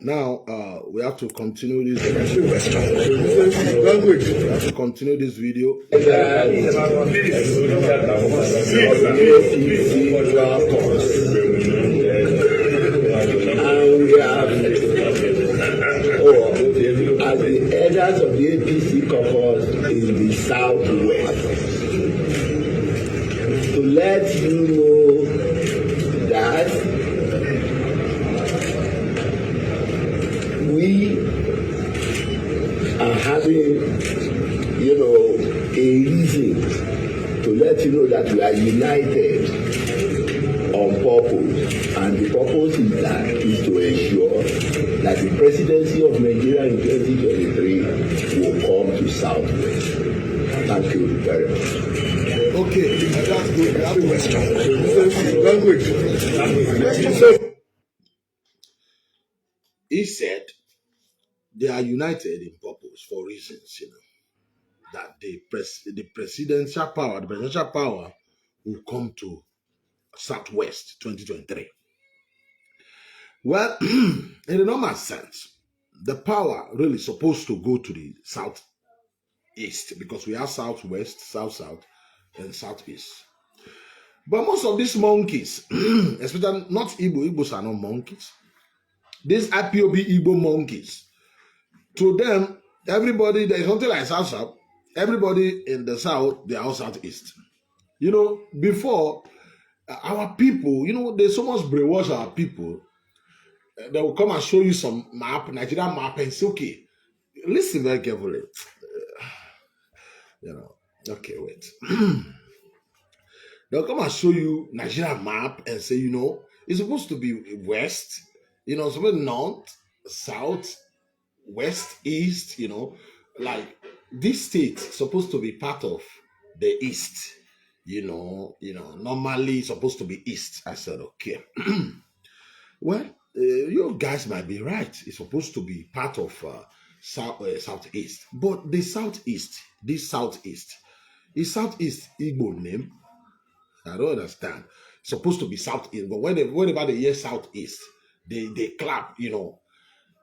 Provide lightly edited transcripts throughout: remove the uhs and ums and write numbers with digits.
Now, we have to continue this language. We have to continue this video. And we have, as the elders of the APC caucus in the Southwest, to let you know that we are having, a reason to let you know that we are united on purpose, and the purpose is to ensure that the presidency of Nigeria in 2023 will come to Southwest. Thank you very much. Okay, that's good. Language. So, he said they are united in purpose for reasons, that the presidential power will come to Southwest 2023. Well, in the normal sense, the power really supposed to go to the southeast, because we have southwest, south, and southeast. But most of these monkeys, especially not Igbos are not monkeys. These IPOB Igbo monkeys, to them, everybody, there is something like south, everybody in the south, they are all southeast. Before, our people, they so much brainwash our people. They will come and show you some map, Nigerian map, and say, okay, listen very carefully. Okay, wait. They'll come and show you Nigerian map and say, it's supposed to be west, supposed to be north, south, west, east, like this state supposed to be part of the east, normally it's supposed to be east. I said, okay. Well, you guys might be right. It's supposed to be part of southeast. But the southeast, is southeast Igbo name? I don't understand. It's supposed to be southeast, but whenever they hear southeast, they clap,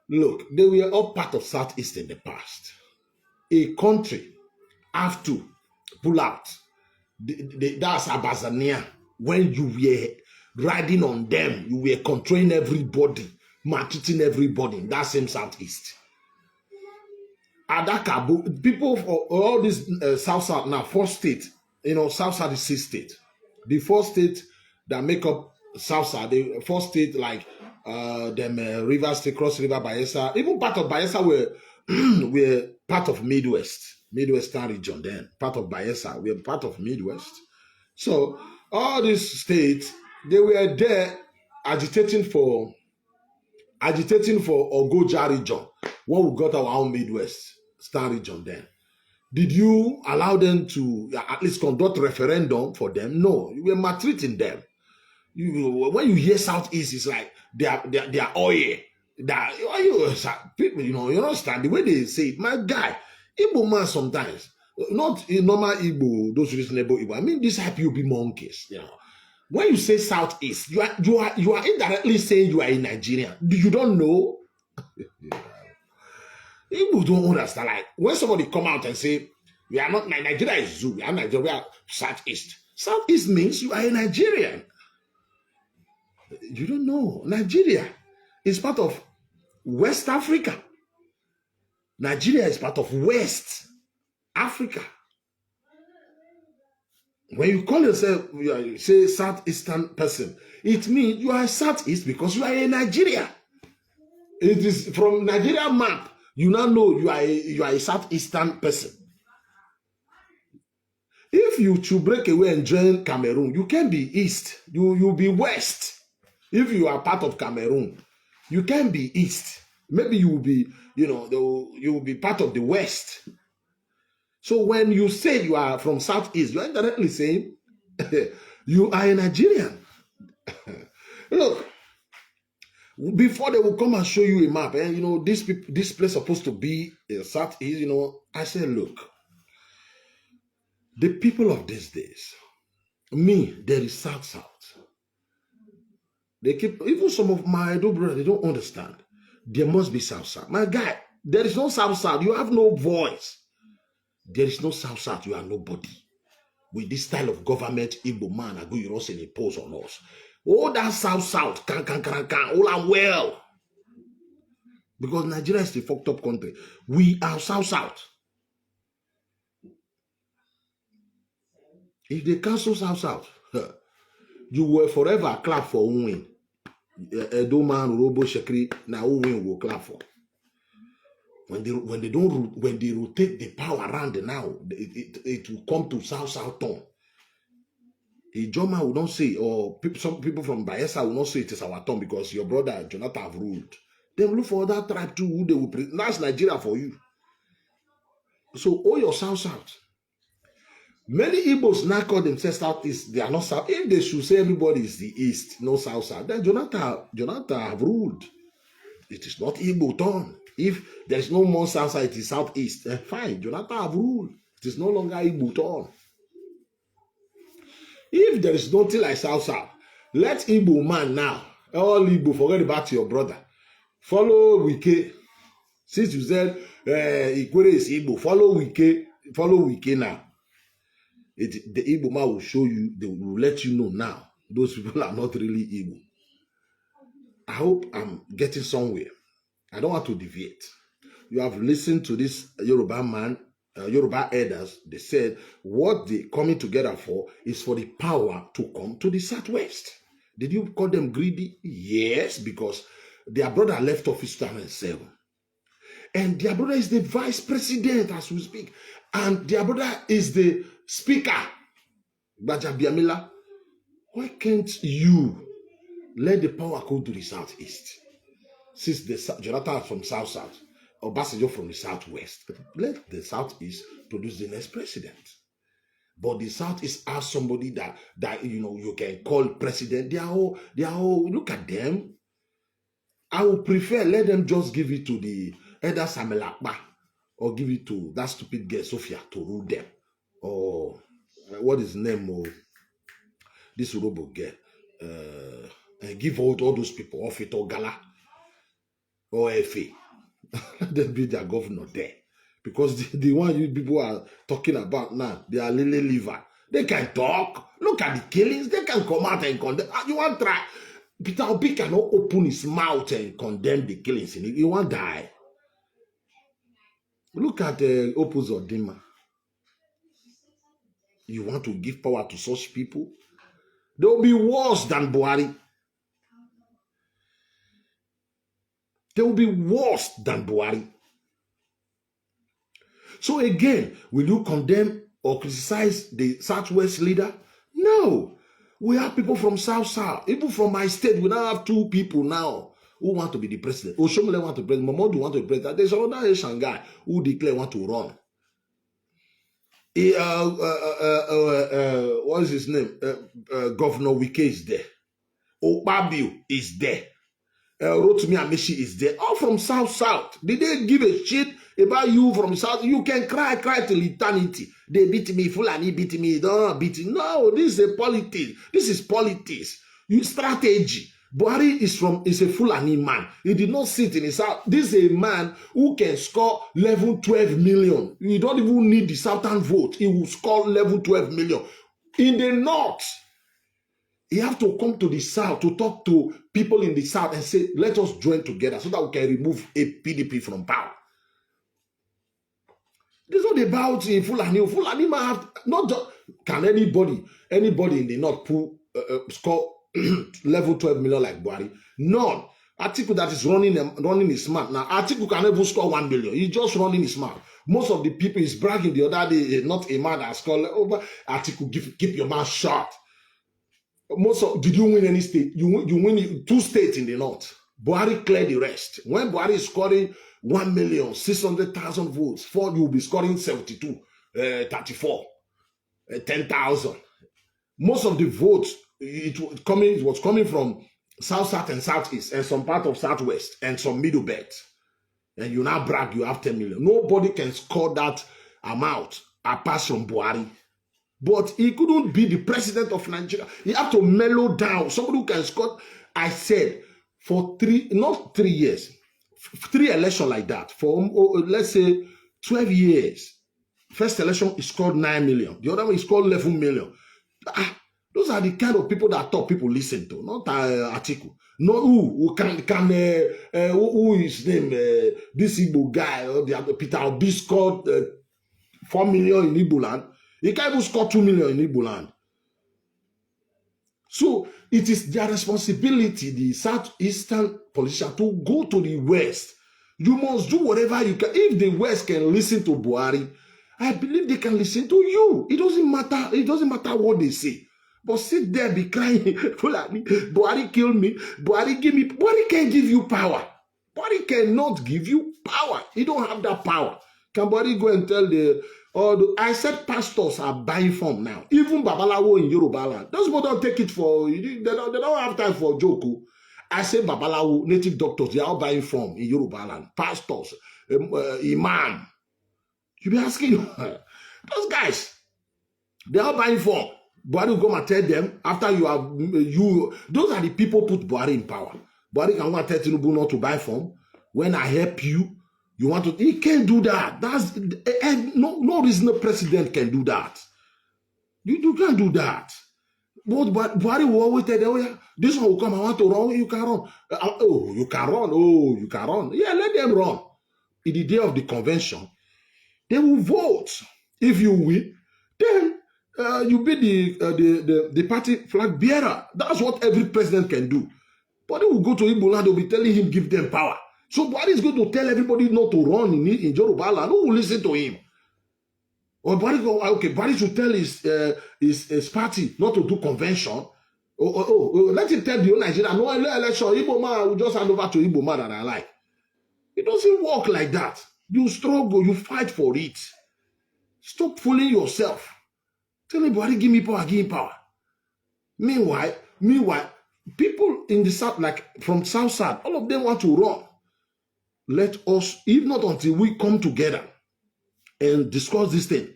Look, they were all part of southeast in the past. A country have to pull out. That's Abazania. When you were riding on them, you were controlling everybody, maltreating everybody in that same southeast. Adaka, people for all this south now, four states, south is 6 states. The 4 states that make up south, the 4 states like Rivers State, Cross River, Bayelsa, even part of Bayelsa were part of Midwestern region then, part of Bayelsa, we are part of Midwest. So all these states, they were there agitating for Ogoja region, what we got our own Midwestern region then. Did you allow them to at least conduct referendum for them? No, you were maltreating them. When you hear Southeast, it's like they are oil. People, you understand the way they say it. My guy, Igbo man sometimes, not in normal Igbo, those reasonable Igbo. I mean, these IPOB monkeys, When you say Southeast, you are indirectly saying you are in Nigeria. You don't know? Igbo don't understand. Like when somebody come out and say, we are not Nigeria is zoo, we are Nigeria, we are Southeast. Southeast means you are a Nigerian. You don't know. Nigeria is part of West Africa. Nigeria is part of West Africa. When you call yourself, you say Southeastern person, it means you are Southeast because you are a Nigeria. It is from Nigeria map. You now know you are a Southeastern person. If you should break away and join Cameroon, you can be East. You'll be West. If you are part of Cameroon, you can be East. Maybe you will be, you will be part of the West. So when you say you are from Southeast, you are indirectly saying you are a Nigerian. Look, before they will come and show you a map, this place is supposed to be Southeast, I say, look, the people of these days, there is South. They keep, even some of my Edo brothers, they don't understand. There must be South-South. My guy, there is no South-South. You have no voice. There is no South-South. You are nobody. With this style of government, Igbo man, I go, you don't say they pose on us. Oh, that South-South, all are well. Because Nigeria is a fucked up country. We are South-South. If they cancel South-South, you will forever clap for win. Edo man, Robo Shekri, now win will clap for. When they rotate the power around now, it will come to South-South tone. Ijoma will not say, or some people from Bayelsa will not say it is our turn because your brother Jonathan have ruled. Then look for other tribe too who they will present. That's Nigeria for you. So all your South-South. Many Igbos now call themselves South-East. They are not South. If they should say everybody is the East, no South-South, then Jonathan have ruled. It is not Igbo turn. If there is no more South-South, it is South-East. Fine, Jonathan have ruled. It is no longer Igbo turn. If there is nothing like South-South, let Igbo man now, all Igbo, forget about your brother. Follow Wike. Since you said Ikwere is Igbo, follow Wike now. The Igbo man will show you, they will let you know now. Those people are not really Igbo. I hope I'm getting somewhere. I don't want to deviate. You have listened to this Yoruba man, Yoruba elders. They said what they're coming together for is for the power to come to the Southwest. Did you call them greedy? Yes, because their brother left office 2007. And their brother is the vice president as we speak. And their brother is the speaker. Bajabiamila. Why can't you let the power go to the Southeast? Since Jonathan is from South-South, Obasanjo from the Southwest, let the Southeast produce the next president. But the Southeast has somebody that you can call president. They are all look at them. I would prefer let them just give it to the either Samelakba or give it to that stupid girl Sophia to rule them. Or what is the name of this Robo girl? And give out all those people off it or Gala or FA. Let them be their governor there. Because the one you people are talking about now, they are lily liver. They can talk. Look at the killings. They can come out and condemn. You want to try? Peter Obi cannot open his mouth and condemn the killings. You want to die. Look at the Opus Odima. You want to give power to such people? They will be worse than Buhari. They will be worse than Buhari. So again, will you condemn or criticize the Southwest leader? No. We have people from South-South. People from my state. We now have two people now who want to be the president. Oshomole want to be president. Momodu want to be president. There's another Asian guy who declare want to run. What is his name? Governor Wike is there. Okpabio is there. Rotimi Amishi is there. All from South-South. Did they give a shit about you from South? You can cry till eternity. They beat me, Fulani beat me, don't beat me. No, this is a politics. This is politics. Strategy. Buhari is a Fulani man. He did not sit in his house. This is a man who can score level 12 million. You don't even need the Southern vote. He will score level 12 million. In the North, you have to come to the South to talk to people in the South and say, let us join together so that we can remove a PDP from power. This is not about Fulani. Fulani might have, not just, can anybody in the North score level 12 million like Buhari? None. Atiku that is running his mouth. Now, Atiku can never score 1 million. He's just running his mouth. Most of the people is bragging the other day, not a man that scored over. Atiku, keep your mouth shut. Did you win any state? You win 2 states in the North. Buhari cleared the rest. When Buhari is scoring 1,600,000 votes, Ford will be scoring 72, 34, 10,000. Most of the votes, it was coming from South-South and Southeast and some part of Southwest and some middle belt. And you now brag you have 10 million. Nobody can score that amount apart from Buhari. But he couldn't be the president of Nigeria. He had to mellow down. Somebody who can score. I said, for not 3 years, 3 elections like that for let's say 12 years. First election is called 9 million. The other one is called 11 million. Those are the kind of people that top people listen to, not Atiku. Not who who is name this Igbo guy or the other Peter Obi scored 4 million in Igbo land. He can't even score 2 million in Igbo land. So it is their responsibility, the southeastern politicians, to go to the west. You must do whatever you can. If the west can listen to Buhari, I believe they can listen to you. It doesn't matter. It doesn't matter what they say. But sit there, be crying, Buhari killed me, Buhari give me. Buhari can't give you power. Buhari cannot give you power. He don't have that power. Can Buhari go and tell I said pastors are buying from now. Even Babalawo in Yoruba land. Those people don't take it for, they don't have time for joke. I said Babalawo, native doctors, they are all buying from in Yoruba land. Pastors, imam. You be asking, those guys, they are buying from. Buhari will come and tell them, after those are the people put Buhari in power. Buhari can go and tell Tinubu not to buy from. When I help you, you want to, he can't do that. No reasonable president can do that. You can't do that. But Buhari will always tell them, oh yeah, this one will come, I want to run, you can run. You can run, you can run. Yeah, let them run. In the day of the convention, they will vote. If you win, then you be the party flag bearer. That's what every president can do. But they will go to Igbo land, they'll be telling him, give them power. So Buhari is going to tell everybody not to run in Yoruba land. Who will listen to him? Or Buhari should tell his party not to do convention. Let him tell the whole Nigeria, no election, Igbo man will just hand over to Igbo man that I like. It doesn't work like that. You struggle, you fight for it. Stop fooling yourself. Tell me, Buhari, give me power, give me power. Meanwhile, people in the south, like from south side, all of them want to run. Let us, if not until we come together and discuss this thing.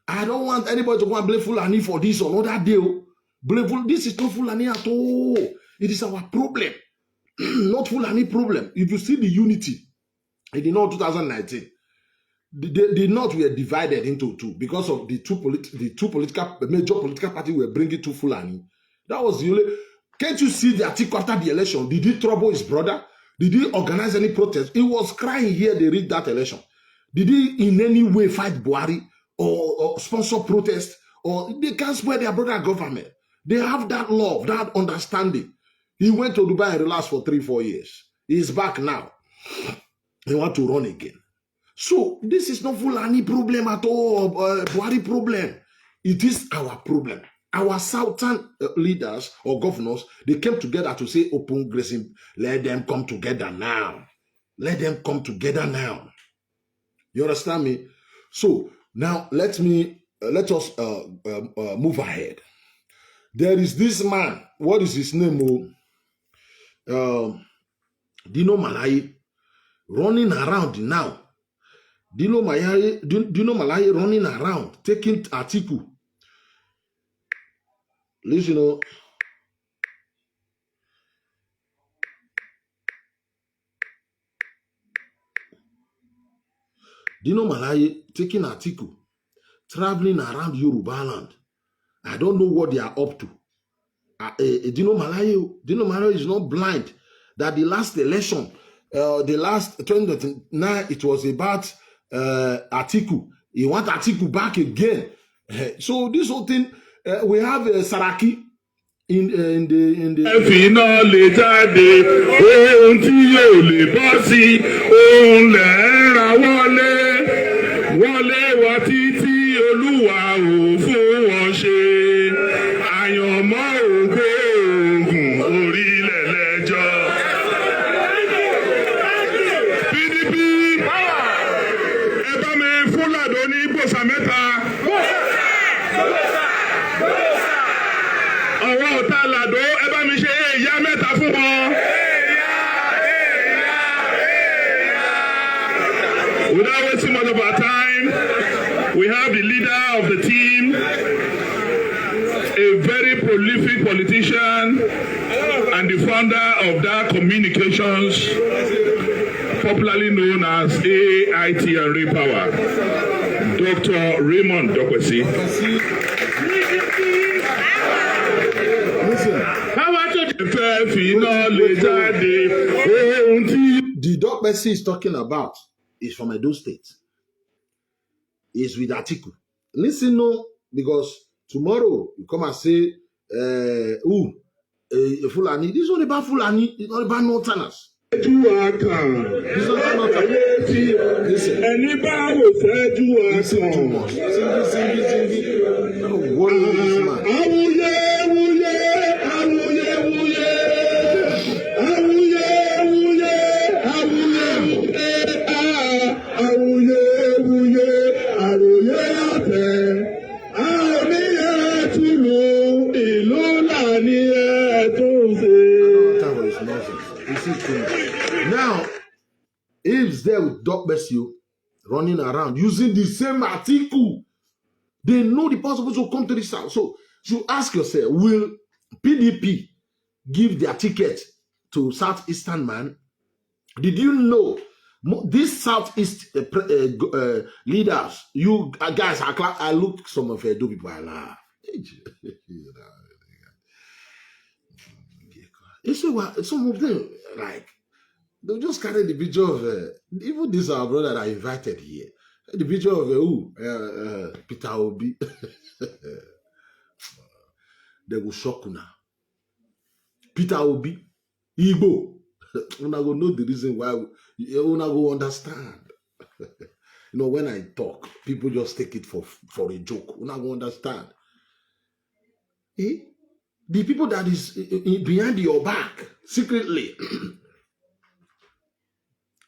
I don't want anybody to go and blame Fulani for this or another deal. This is not Fulani at all. It is our problem, not Fulani problem. If you see the unity in the North 2019, the North were divided into two because of the major political parties were bringing to Fulani. That was the only. Can't you see the Atiku after the election? Did he trouble his brother? Did he organize any protest? He was crying here. They read that election. Did he in any way fight Buhari or sponsor protest? Or they can't spread their brother government. They have that love, that understanding. He went to Dubai and relaxed for 3-4 years. He's back now. He want to run again. So this is not Fulani problem at all, Buhari problem. It is our problem. Our southern leaders or governors, they came together to say, open grazing, let them come together now. Let them come together now. You understand me? So now let us move ahead. There is this man. What is his name? Dino Malayi running around now. Dino Malayi running around, taking Atiku. Listen, Dino Malayi taking Atiku, traveling around Yoruba land. I don't know what they are up to. Dino Malayi is not blind. That the last election, the last 2029, it was about Atiku. He wants Atiku back again. So this whole thing, we have Saraki in the. Ẹ̀fínà lè jáde, ohun tí yóò lè bọ́ sí, ohun lẹ̀ ra wọlé wá títí Olúwa ò fún wọn ṣe. Àyànmọ́ ògo ògùn orílẹ̀ lẹ́jọ́. PDP, ẹ bá mi Fúlàdó ní gbòòsà mẹ́ta. Ọwọ́ ọ̀tá làdó ẹ bá mi ṣe ìyá mẹ́ta fún wọn. Without wasting much of our time, we have the leader of the team, a very prolific politician and the founder of that communications, popularly known as AIT and Repower, Dr. Raymond Dokwesi. The Dokwesi is talking about is from Edo State. Is with Atiku. Listen, no, because tomorrow you come and say, Fulani. This is not about Fulani. It's not about Northerners. It's not about Northerners. Listen. Listen too much. Sing. Oh, what is this man? Now, if there with Dokwesi running around using the same article, they know the person to come to the south. So you ask yourself, will PDP give their ticket to Southeastern man? Did you know these Southeast leaders? You guys, I look some of Edo people, I laugh. Some of them, like, they just carry the picture of even this our brother that I invited here. The picture of Peter Obi. They will shock you now. Peter Obi, Igbo. Una go know the reason why. Una go understand. You know, when I talk, people just take it for a joke. Una go understand. The people that is behind your back secretly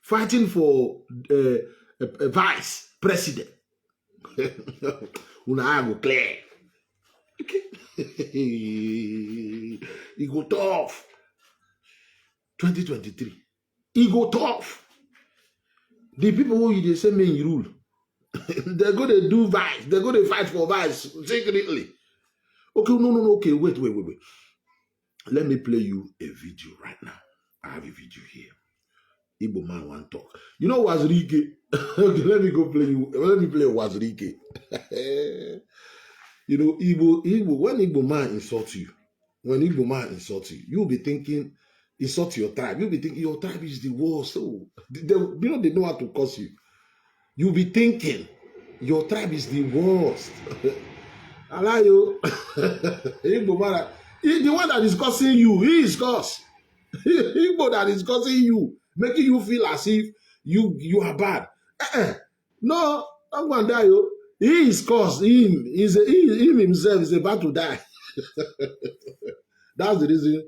fighting for a vice president. Una go clear. Okay. It go tough. 2023. It go tough. The people who they say men rule, they're going to do vice. They're going to fight for vice secretly. Okay, no. Okay, wait. Let me play you a video right now. I have a video here. Igbo man want talk. You know Wazirike? Okay, let me play Wazirike. You know, Igbo, when Igbo man insult you, you'll be thinking, insult your tribe. You'll be thinking your tribe is the worst. So, they know how to curse you. You'll be thinking your tribe is the worst. Allow you. Igbo man, the one that is cursing you, he is cursed. Igbo that is cursing you, making you feel as if you are bad. No, I'm going to die. He is cursed. Him himself is about to die. That's the reason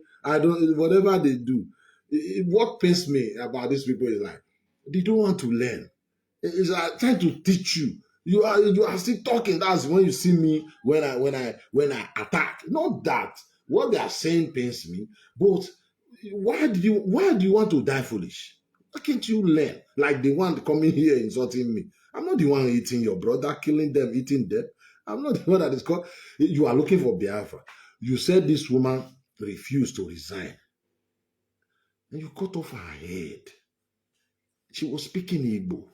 whatever they do. What pains me about these people is like, they don't want to learn. It's like trying to teach you. You are still talking. That's when you see me when I attack. Not that what they are saying pains me, but why do you want to die foolish? Why can't you learn? Like the one coming here insulting me. I'm not the one eating your brother, killing them, eating them. I'm not the one that is called. You are looking for Biafra. You said this woman refused to resign. And you cut off her head. She was speaking Igbo.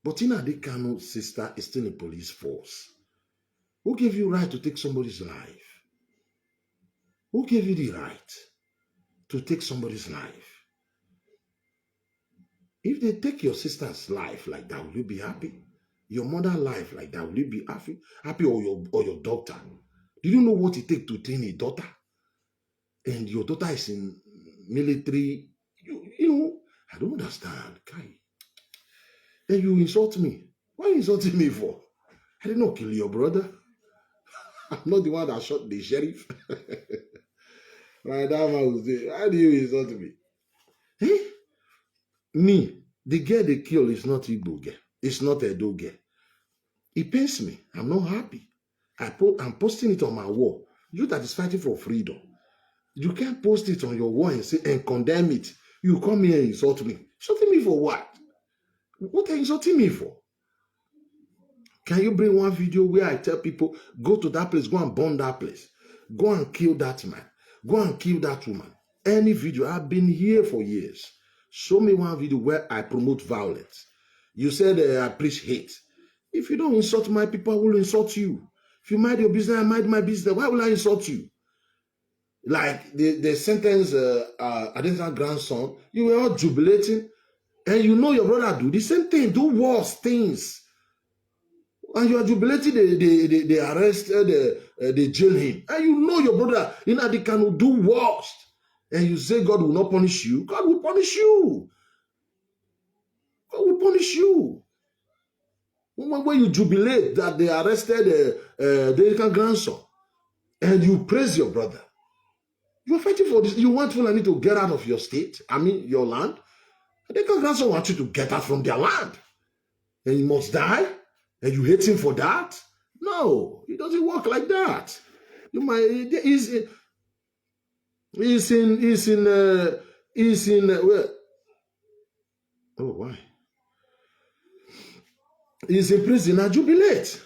But Nnamdi Kanu's sister is still in police force. Who gave you right to take somebody's life? Who gave you the right to take somebody's life? If they take your sister's life like that, will you be happy? Your mother's life like that, will you be happy? Happy or your daughter? Do you know what it takes to train a daughter? And your daughter is in military. You know, I don't understand. Kai. And you insult me. What are you insulting me for? I did not kill your brother. I'm not the one that shot the sheriff. Right, that man was there. How do you insult me? Eh? Me, the girl they kill is not Igbo girl. It's not a Edo girl. It pains me. I'm not happy. I'm posting it on my wall. You that is fighting for freedom. You can't post it on your wall and condemn it. You come here and insult me. Insulting me for what? What are you insulting me for? Can you bring one video where I tell people, go to that place, go and burn that place. Go and kill that man. Go and kill that woman. Any video. I've been here for years. Show me one video where I promote violence. You said I preach hate. If you don't insult my people, I will insult you. If you mind your business, I mind my business. Why will I insult you? Like the sentence, Adesan's grandson, you were all jubilating, and you know your brother do the same thing, do worse things. And you are jubilating, they arrest, they jail him. And you know your brother, they can do worse. And you say God will not punish you. God will punish you. God will punish you. When you jubilate that they arrested the grandson, and you praise your brother, you are fighting for this. You want Fulani to get out of your state, your land. The grandson wants you to get out from their land. And you must die. And you hate him for that? No, it doesn't work like that. You might. He's in. Well, oh, why? He's in prison and jubilate.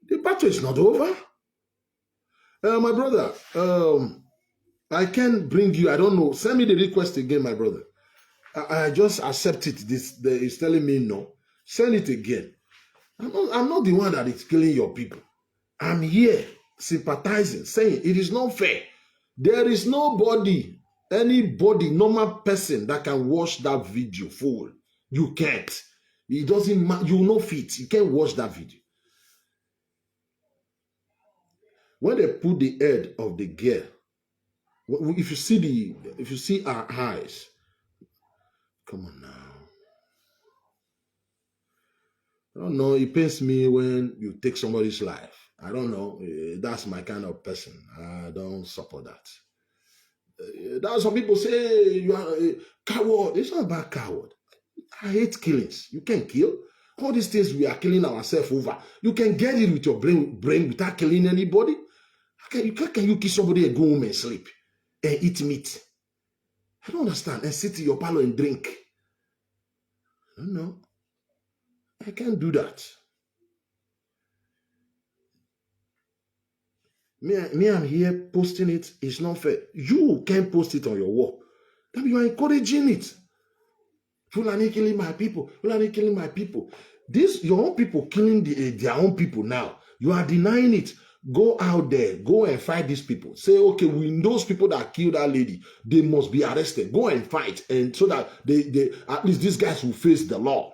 The battle is not over. My brother, I can bring you. I don't know. Send me the request again, my brother. I just accept it. He's telling me no. Send it again. I'm not the one that is killing your people. I'm here sympathizing, saying it is not fair. There is nobody, anybody, normal person that can watch that video full. You can't. It doesn't matter. You know fit. You can't watch that video. When they put the head of the girl, if you see our eyes, come on now. I don't know. It pains me when you take somebody's life. I don't know. That's my kind of person. I don't support that. That's some people say you are a coward. It's not about coward. I hate killings. You can't kill. All these things we are killing ourselves over. You can get it with your brain without killing anybody. Can you kill somebody and go home and sleep and eat meat? I don't understand. And sit in your parlor and drink. I don't know. I can't do that. Me, I'm here posting it. It's not fair. You can't post it on your wall. Then you are encouraging it. Fulani killing my people. Fulani killing my people. Your own people killing their own people now. You are denying it. Go out there. Go and fight these people. Say, okay, those people that killed that lady, they must be arrested. Go and fight. And so that they at least these guys will face the law.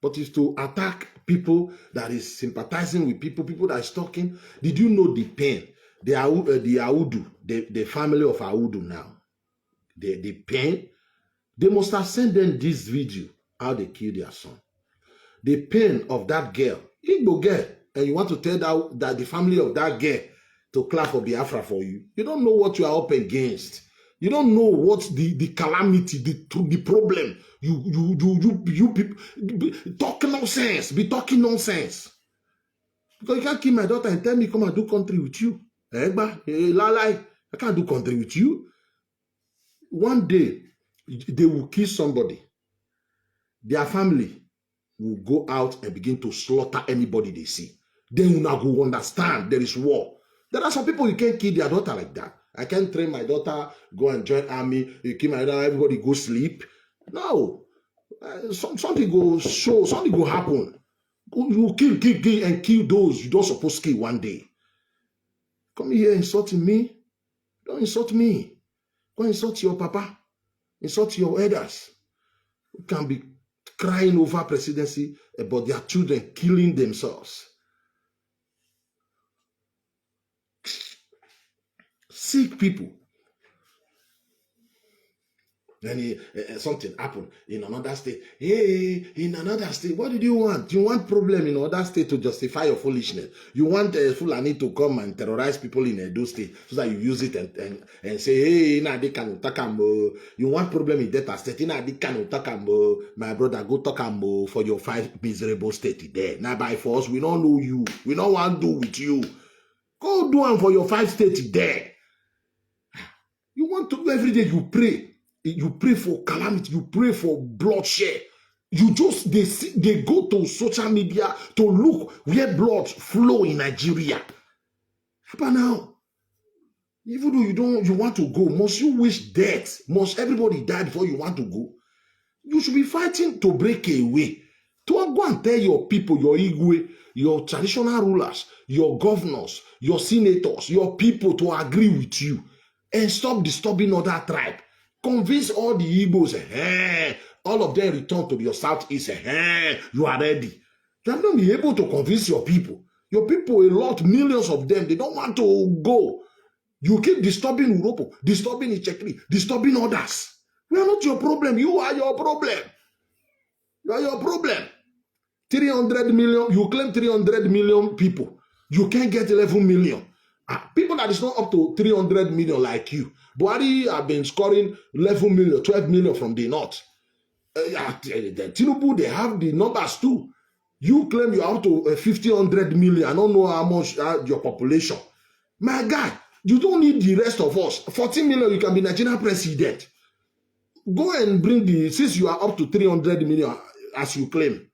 But it's to attack people that is sympathizing with people that is talking. Did you know the pain? The Audu, the family of Audu now, the pain, they must have sent them this video, how they killed their son. The pain of that girl, Igbo girl, and you want to tell that the family of that girl to clap for Biafra for you. You don't know what you are up against. You don't know what the calamity, the problem. You people talk nonsense. Be talking nonsense. Because you can't kill my daughter and tell me come and do country with you. I can't do country with you. One day they will kill somebody. Their family will go out and begin to slaughter anybody they see. Then you now go understand there is war. There are some people you can't kill their daughter like that. I can't train my daughter, go and join army, you kill my daughter, everybody go sleep. No. Something go show, something go happen. You kill and kill those you don't supposed to kill one day. Come here insulting me. Don't insult me. Go insult your papa. Insult your elders. You can be crying over presidency about their children killing themselves. Sick people. Then something happened in another state. Hey, in another state, what did you want? You want problem in other state to justify your foolishness. You want Fulani to come and terrorize people in Edo state so that you use it and say, hey, you want problem in Delta state. My brother, go talk for your 5 miserable state there. Now by force, we don't know you. We don't want to do with you. Go do them for your 5 states there. You want to do every day, you pray. You pray for calamity. You pray for bloodshed. They go to social media to look where blood flow in Nigeria. But now, Even though you want to go, must you wish death? Must everybody die before you want to go? You should be fighting to break away. To go and tell your people, your Igwe, your traditional rulers, your governors, your senators, your people to agree with you and stop disturbing other tribe. Convince all the Igbos, all of them return to your southeast, you are ready. You have not been able to convince your people. Your people, a lot, millions of them, they don't want to go. You keep disturbing Uropo, disturbing Ichekri, disturbing others. We are not your problem. You are your problem. You are your problem. 300 million, you claim 300 million people. You can't get 11 million. People that is not up to 300 million like you. Buhari have been scoring 11 million, 12 million from the north. Tinubu, they have the numbers too. You claim you're up to 1,500 million. I don't know how much your population. My guy, you don't need the rest of us. 14 million, you can be Nigerian president. Go and bring since you are up to 300 million, as you claim.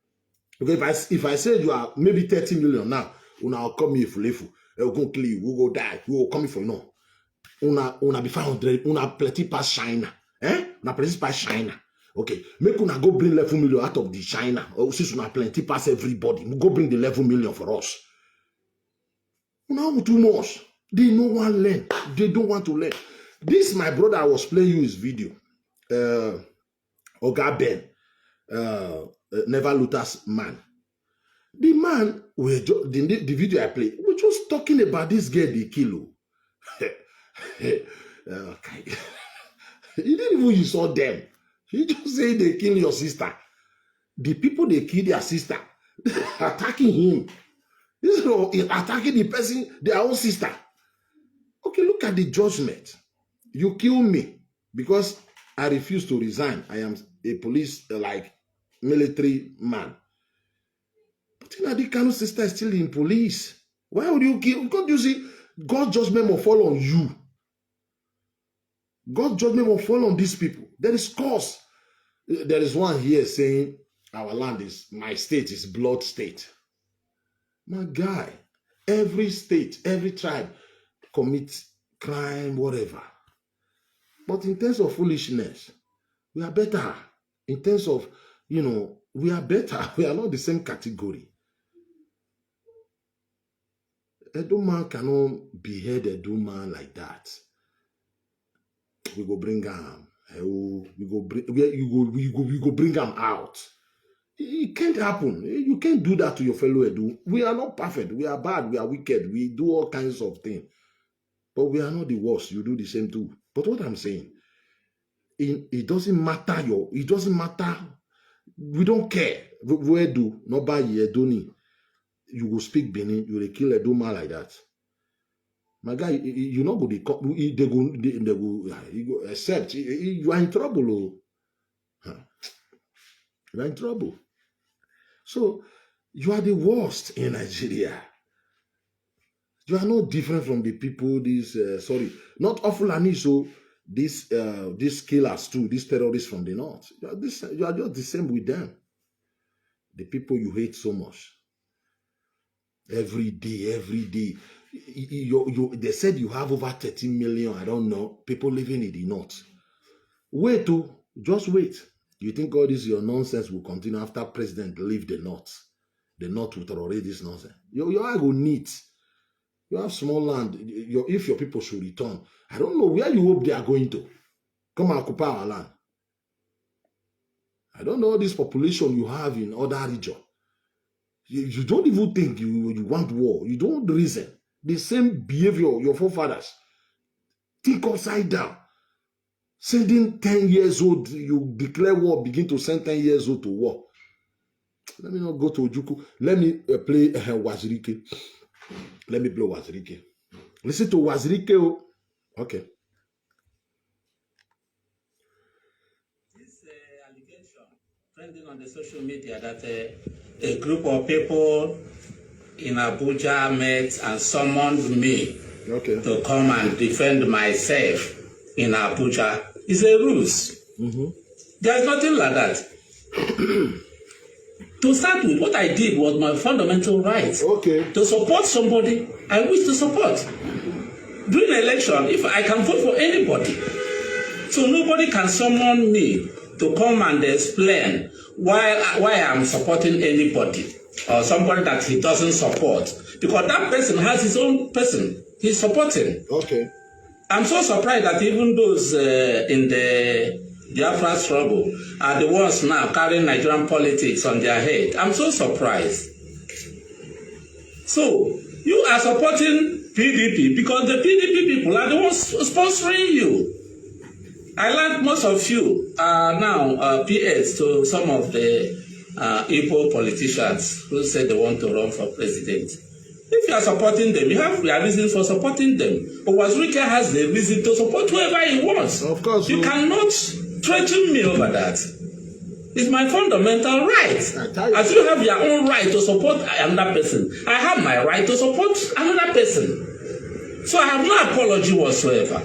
Okay, if I say you are maybe 30 million now, una come here for lefu. We'll go kill you, we'll go die, we will come for you now. Una be 500, una plenty pass China. Una plenty pass China. Okay, make una go bring 11 million out of the China. Since una plenty pass everybody, we go bring the 11 million for us. Una too much. They no want to learn. They don't want to learn. This, my brother, I was playing you his video. Oga Ben, Never Luther's man. The man, the video I played, we're just talking about this girl they kill. Okay. He didn't even you saw them. He just said they kill your sister. The people they kill their sister, attacking him. This is attacking the person, their own sister. Okay, look at the judgment. You kill me because I refuse to resign. I am a police, military man. But you know, the Kanu sister is still in police. Why would you kill? Because you see, God's judgment will fall on you. God's judgment will fall on these people. There is cause. There is one here saying, our land is, my state is blood state. My guy, every state, every tribe commits crime, whatever. But in terms of foolishness, we are better. In terms of, we are better. We are not the same category. Edo man cannot behead Edo man like that. We go bring him. We go bring him out. It can't happen. You can't do that to your fellow Edo. We are not perfect. We are bad. We are wicked. We do all kinds of things. But we are not the worst. You do the same too. But what I'm saying, it doesn't matter. It doesn't matter. We don't care. We do not buy Edoni. You will speak Benin. You will kill a Duma like that. My guy, you know, they go accept. You are in trouble. You are in trouble. So you are the worst in Nigeria. You are not different from the people. Not Fulani. So these killers too. These terrorists from the north. You are just the same with them. The people you hate so much. Every day. They said you have over 13 million, I don't know, people living in the north. Wait, just wait. You think all this your nonsense will continue after president leave the north? The north will tolerate this nonsense. Your eye will neat. You have small land. If your people should return, I don't know where you hope they are going to. Come and occupy our land. I don't know this population you have in other regions. You don't even think you want war. You don't reason. The same behavior your forefathers. Think upside down. Sending 10 years old, you declare war, begin to send 10 years old to war. Let me not go to Ojuku. Let me play Wazirike. Let me play Wazirike. Listen to Wazirike. Okay. This allegation trending on the social media that a group of people in Abuja met and summoned me to come and defend myself in Abuja is a ruse. There is nothing like that. To start with, what I did was my fundamental right to support somebody I wish to support. during election, if I can vote for anybody, so nobody can summon me to come and explain why I'm supporting anybody or somebody that he doesn't support, because that person has his own person he's supporting. Okay. I'm so surprised that even those in the Biafra struggle are the ones now carrying Nigerian politics on their head. I'm so surprised. So you are supporting PDP because the PDP people are the ones sponsoring you. I like most of you are now PAs to some of the Igbo politicians who said they want to run for president. If you are supporting them, you have your reasons for supporting them. But Wazirika has the reason to support whoever he wants. Of course. You cannot threaten me over that. It's my fundamental right. As you have your own right to support another person, I have my right to support another person. So I have no apology whatsoever.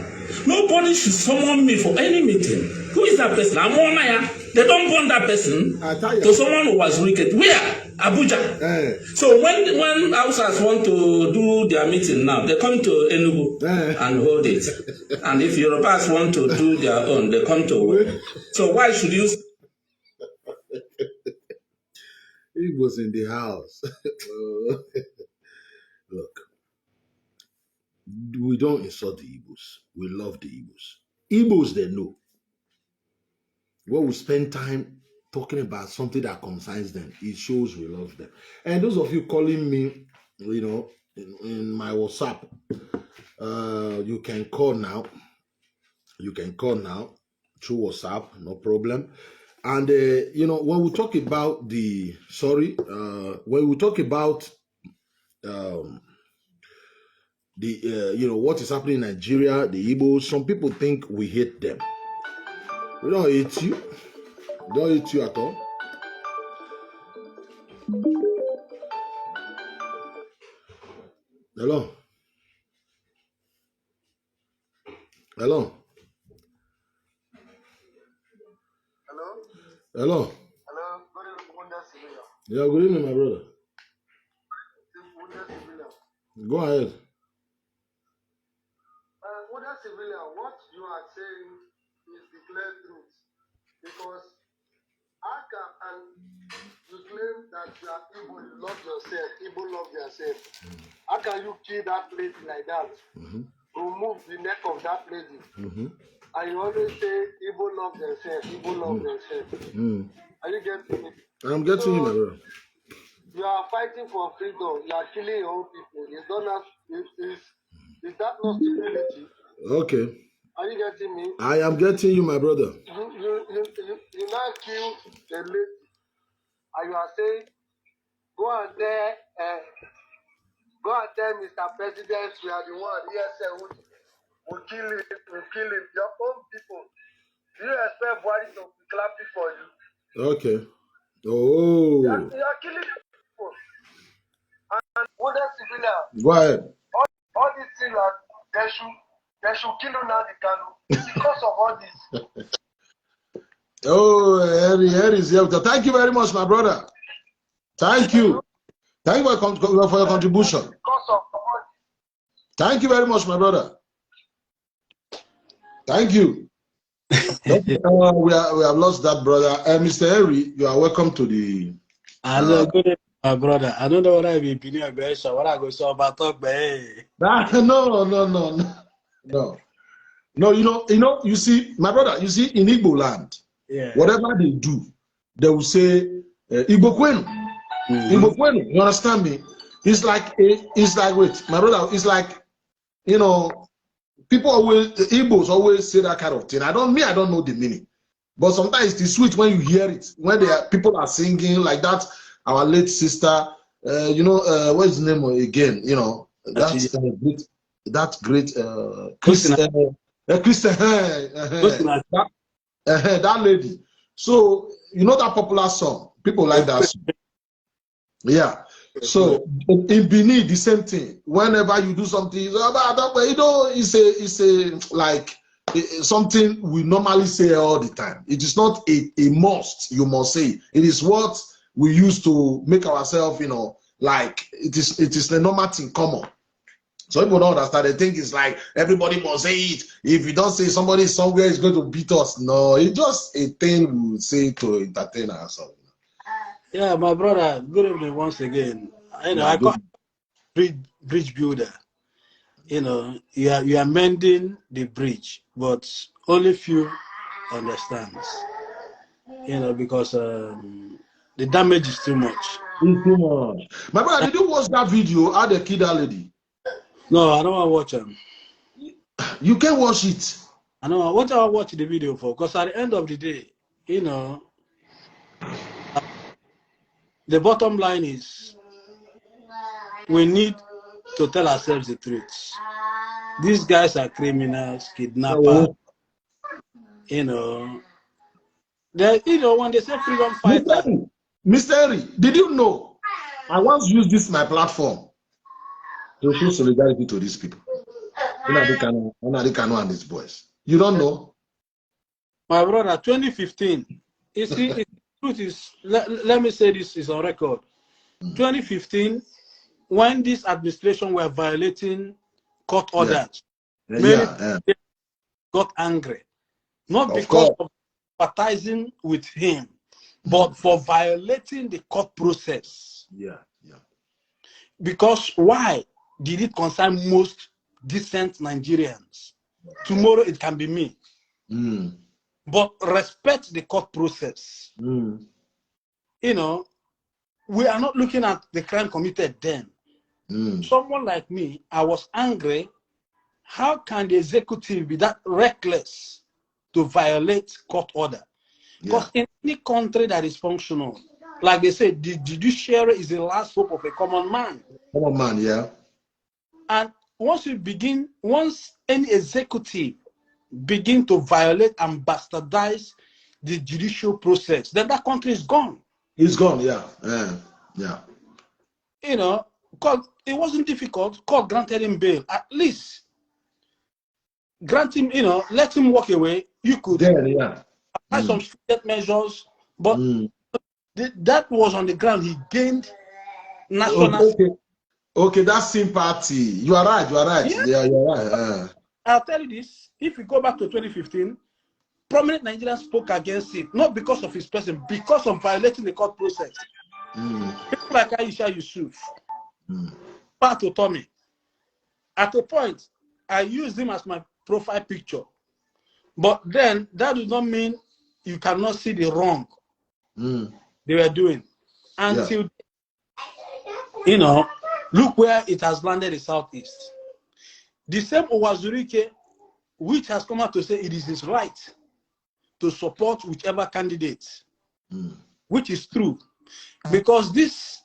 Nobody should summon me for any meeting. Who is that person? I'm Onaya. They don't want that person to someone who was wicked. Where? Abuja. So when Hausas want to do their meeting now, they come to Enugu and hold it. And if Yorubas want to do their own, they come to. So why should you? He was in the house. Look, we don't insult the Igbos. We love the Igbos. Igbos, they know. When we spend time talking about something that concerns them, it shows we love them. And those of you calling me, you know, in my WhatsApp, you can call now. You can call now through WhatsApp, no problem. And, you know, when we talk about the, when we talk about you know, what is happening in Nigeria, the Igbos, some people think we hate them. We don't hate you. We don't hate you at all. Hello. Hello. Hello. Hello. Hello. Good evening, civilian. Yeah, good evening, my brother. Go ahead. Wonder civilian, what you are saying is declared truth, because how can you claim that you are Igbo, you love yourself, Igbo love yourself? How can you kill that lady like that? Remove the neck of that lady, and you always say Igbo love themselves, Igbo love themselves. Are you getting me? I'm getting you, my brother. You are fighting for freedom. You are killing your own people. Is that not stupidity? Okay. Are you getting me? I am getting you, my brother. You now kill a lady, and you are saying, go and tell Mr. President we are the one. Yes, sir. We'll kill him. We'll kill him. Your own people. Do you expect Buhari to be clapping for you? Okay. Oh. You are killing people. And what else civilian? Go ahead. All these things are they should kill you now, the Kanu, because of all this. Oh, Harry is here. Thank you very much, my brother. Thank you. Thank you for your contribution. Because of all this. Thank you very much, my brother. Thank you. We have lost that brother. Mr. Harry, you are welcome to the. Hello, good evening, my brother. I don't know what I be opinion about. So what I go so about talk, but no. You see, my brother. You see, in Igbo land, whatever they do, they will say Igbo Kwenu. Igbo Kwenu. You understand me? It's like wait, my brother. It's like, you know, people always, Igbos always say that kind of thing. I don't know the meaning, but sometimes it's sweet when you hear it, when people are singing like that. Our late sister, what is the name again? You know, that's that great Christian, that lady. So you know that popular song, people like that song. Yeah. So in Benin, the same thing. Whenever you do something, you know, it's a like something we normally say all the time. It is not a must. You must say it is what we use to make ourselves, you know, like it is the normal thing common. So people don't understand. They think it's like everybody must say it. If you don't say somebody somewhere is going to beat us. No, it's just a thing we say to entertain ourselves. Yeah, my brother, good evening once again. You know, Yeah, I call good. bridge builder. You know, you are mending the bridge, but only few understands. You know, because the damage is too much. It's too much. My brother, did you watch that video? How they kill that lady? No, I don't want to watch them. You can watch it. I know what I watch the video for, because at the end of the day, you know, the bottom line is we need to tell ourselves the truth. These guys are criminals, kidnappers. Oh. You know, when they say freedom fighters. Mr. Henry, did you know I once used this my platform to show solidarity to these people? Kano and his boys. You don't know? My brother, 2015. You see, the truth is, let me say this is on record. 2015, when this administration were violating court orders, many people got angry. Not because of sympathizing with him, but for violating the court process. Yeah. Because why did it concern most decent Nigerians? Tomorrow it can be me. But respect the court process. You know, we are not looking at the crime committed then. Someone like me, I was angry. How can the executive be that reckless to violate court order? Because in any country that is functional, like they say, the judiciary is the last hope of a common man. Common man, yeah. And once any executive begin to violate and bastardize the judicial process, then that country is gone. It's gone, yeah. Yeah. You know, because it wasn't difficult. Court granted him bail. At least grant him, let him walk away. You could apply some stringent measures, but that was on the ground. He gained national. Okay, that's sympathy. You are right. Yeah, you're right. I'll tell you this. If we go back to 2015, prominent Nigerians spoke against it, not because of his person, because of violating the court process. People like Aisha Yusuf, Pat Otomi. At a point, I used him as my profile picture. But then, that does not mean you cannot see the wrong they were doing. Until, look where it has landed the Southeast. The same Owazurike, which has come out to say it is his right to support whichever candidate, which is true. Because this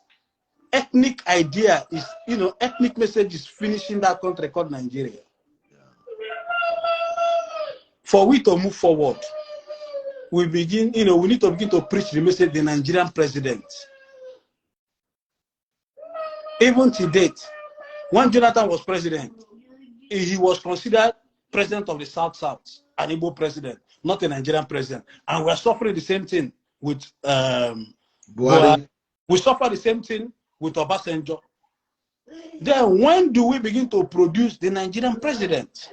ethnic idea is, ethnic message is finishing that country called Nigeria. For we to move forward, we need to begin to preach the message, the Nigerian president. Even to date, when Jonathan was president, he was considered president of the South, an Igbo president, not a Nigerian president. And we're suffering the same thing with Buhari. We suffer the same thing with Obasanjo. Then when do we begin to produce the Nigerian president?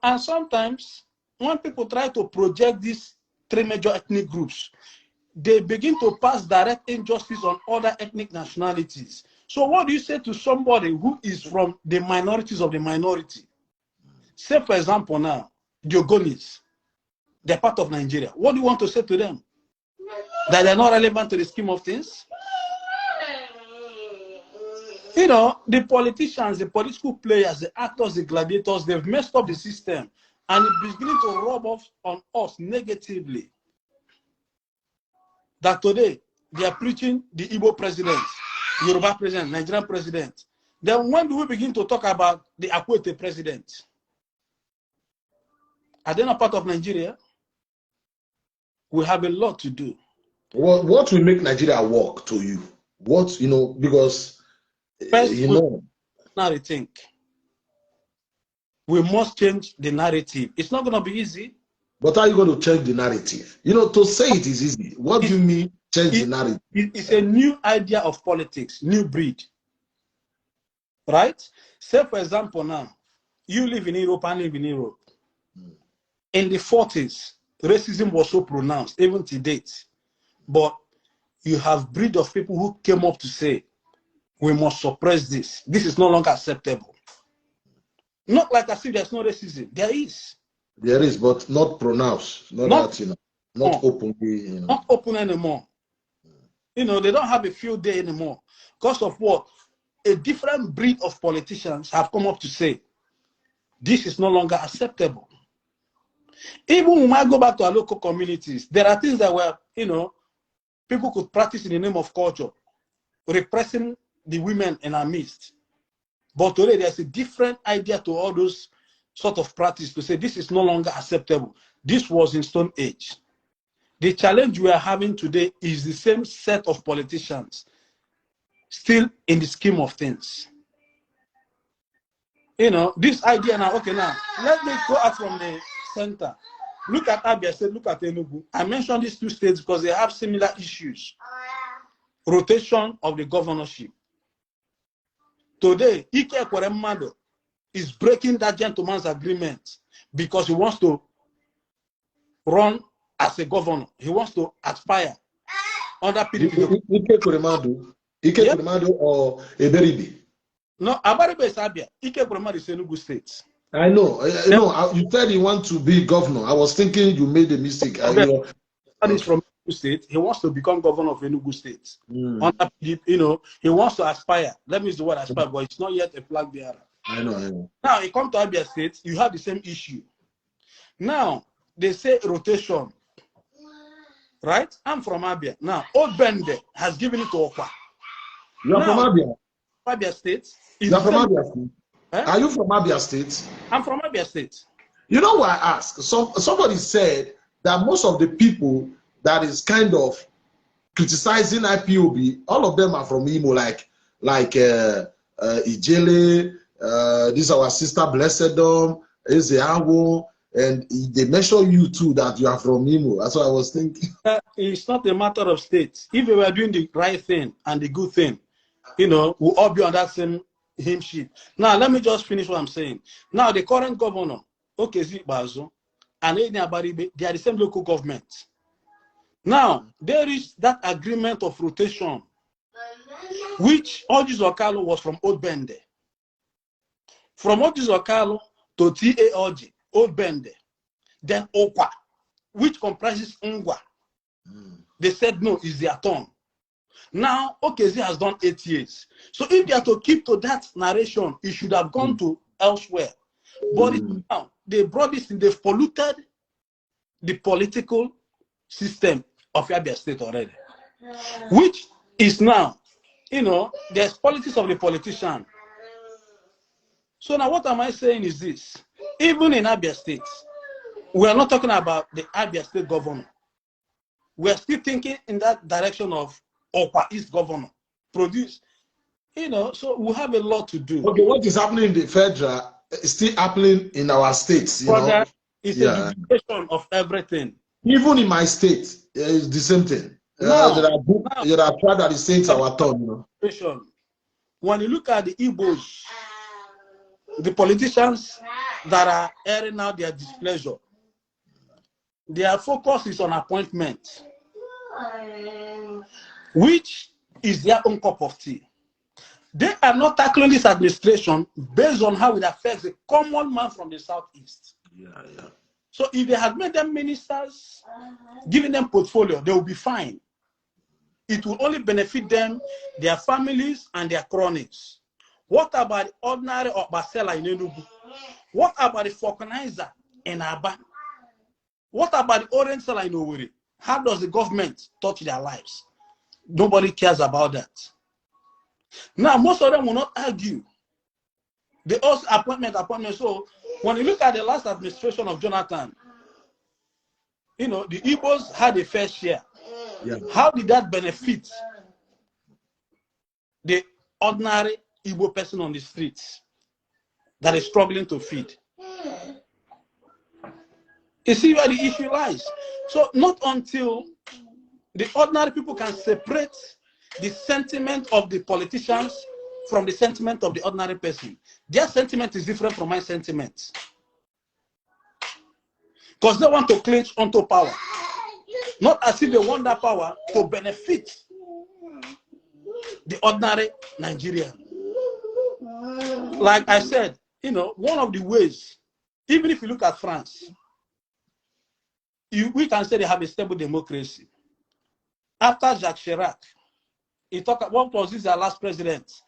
And sometimes when people try to project these three major ethnic groups, they begin to pass direct injustice on other ethnic nationalities. So what do you say to somebody who is from the minorities of the minority? Say, for example, now, the Ogonis, they're part of Nigeria. What do you want to say to them? That they're not relevant to the scheme of things? The politicians, the political players, the actors, the gladiators, they've messed up the system. And it's beginning to rub off on us negatively. That today, they are preaching the Igbo president, Yoruba president, Nigerian president. Then when do we begin to talk about the Akwete president? Are they not part of Nigeria? We have a lot to do. What will make Nigeria work to you? Because first, now think. We must change the narrative. It's not going to be easy. But how are you going to change the narrative? To say it is easy. What do you mean change the narrative? It's a new idea of politics, new breed. right? Say, for example, now, you live in Europe, I live in Europe. In the 40s, racism was so pronounced, even to date. But you have breed of people who came up to say, we must suppress this. This is no longer acceptable. Not like as if there's no racism. There is. There is, but not pronounced. Not that, not openly, Not open anymore. They don't have a field day anymore. Because of what? A different breed of politicians have come up to say, this is no longer acceptable. Even when I go back to our local communities, there are things that were, people could practice in the name of culture, repressing the women in our midst. But today, there's a different idea to all those sort of practice to say this is no longer acceptable. This was in Stone Age. The challenge we are having today is the same set of politicians, still in the scheme of things. This idea now, okay, now, let me go out from the center. Look at Abia State, look at Enugu. I mentioned these two states because they have similar issues. Rotation of the governorship. Today, Ike Ekweremadu is breaking that gentleman's agreement because he wants to run as a governor. He wants to aspire under PDP. Ike Ekweremadu or Eberibe? No, Abaribe is Abia. Ike Ekweremadu is Enugu State. I know. You said you want to be governor. I was thinking you made a mistake. That is from Enugu State. He wants to become governor of Enugu State. Under PDP, he wants to aspire. Let me use the word aspire, but it's not yet a flag bearer. I know. Now, he comes to Abia State, you have the same issue. Now, they say rotation. Right? I'm from Abia. Now, Old Bende has given it to Okwa. You are from Abia? Abia State. You are from Abia State? Eh? Are you from Abia State? I'm from Abia State. You know why I ask? Somebody said that most of the people that is kind of criticizing IPOB, all of them are from Imo, like Ijele, this is our sister Blessedom, Ezeawo, and they mention you too that you are from Imo. That's what I was thinking. It's not a matter of state. If we were doing the right thing and the good thing, we'll all be on that same hymn sheet. Now, let me just finish what I'm saying. Now, the current governor, Okezi Bazo, and Edi Abaribe, they are the same local government. Now, there is that agreement of rotation, which Oji Zokalo was from Old Bende. From Oji Zokalo to T.A. Oji, Old Bende. Then Okwa, which comprises Ngwa. They said no, it's their turn. Now, Okezi has done 8 years. So if they are to keep to that narration, it should have gone to elsewhere. But now, they brought this in, they've polluted the political system of Abia State already. Which is now, there's politics of the politician. So now what am I saying is this. Even in Abia State, we are not talking about the Abia State governor. We are still thinking in that direction of Okwa East governor. Produce. So we have a lot to do. Okay, what is happening in the federal is still happening in our states. It's a duplication of everything. Even in my state, it's the same thing. There are tribes that is saying it's our turn. When you look at the Igbos, the politicians that are airing out their displeasure, their focus is on appointment, which is their own cup of tea. They are not tackling this administration based on how it affects the common man from the southeast. So if they had made them ministers, giving them portfolio, they will be fine. It will only benefit them, their families, and their cronies. What about the ordinary Obasela in Enugu? What about the Falconizer in Aba? What about the Orange Seller in Owerri? How does the government touch their lives? Nobody cares about that. Now, most of them will not argue. They also appointment. So, when you look at the last administration of Jonathan, the Igbos had a fair share. How did that benefit the ordinary Igbo person on the streets that is struggling to feed? You see where the issue lies. So not until the ordinary people can separate the sentiment of the politicians from the sentiment of the ordinary person. Their sentiment is different from my sentiment. Because they want to cling onto power. Not as if they want that power to benefit the ordinary Nigerian. Like I said, one of the ways, even if you look at France, we can say they have a stable democracy. After Jacques Chirac, what was this, our last president?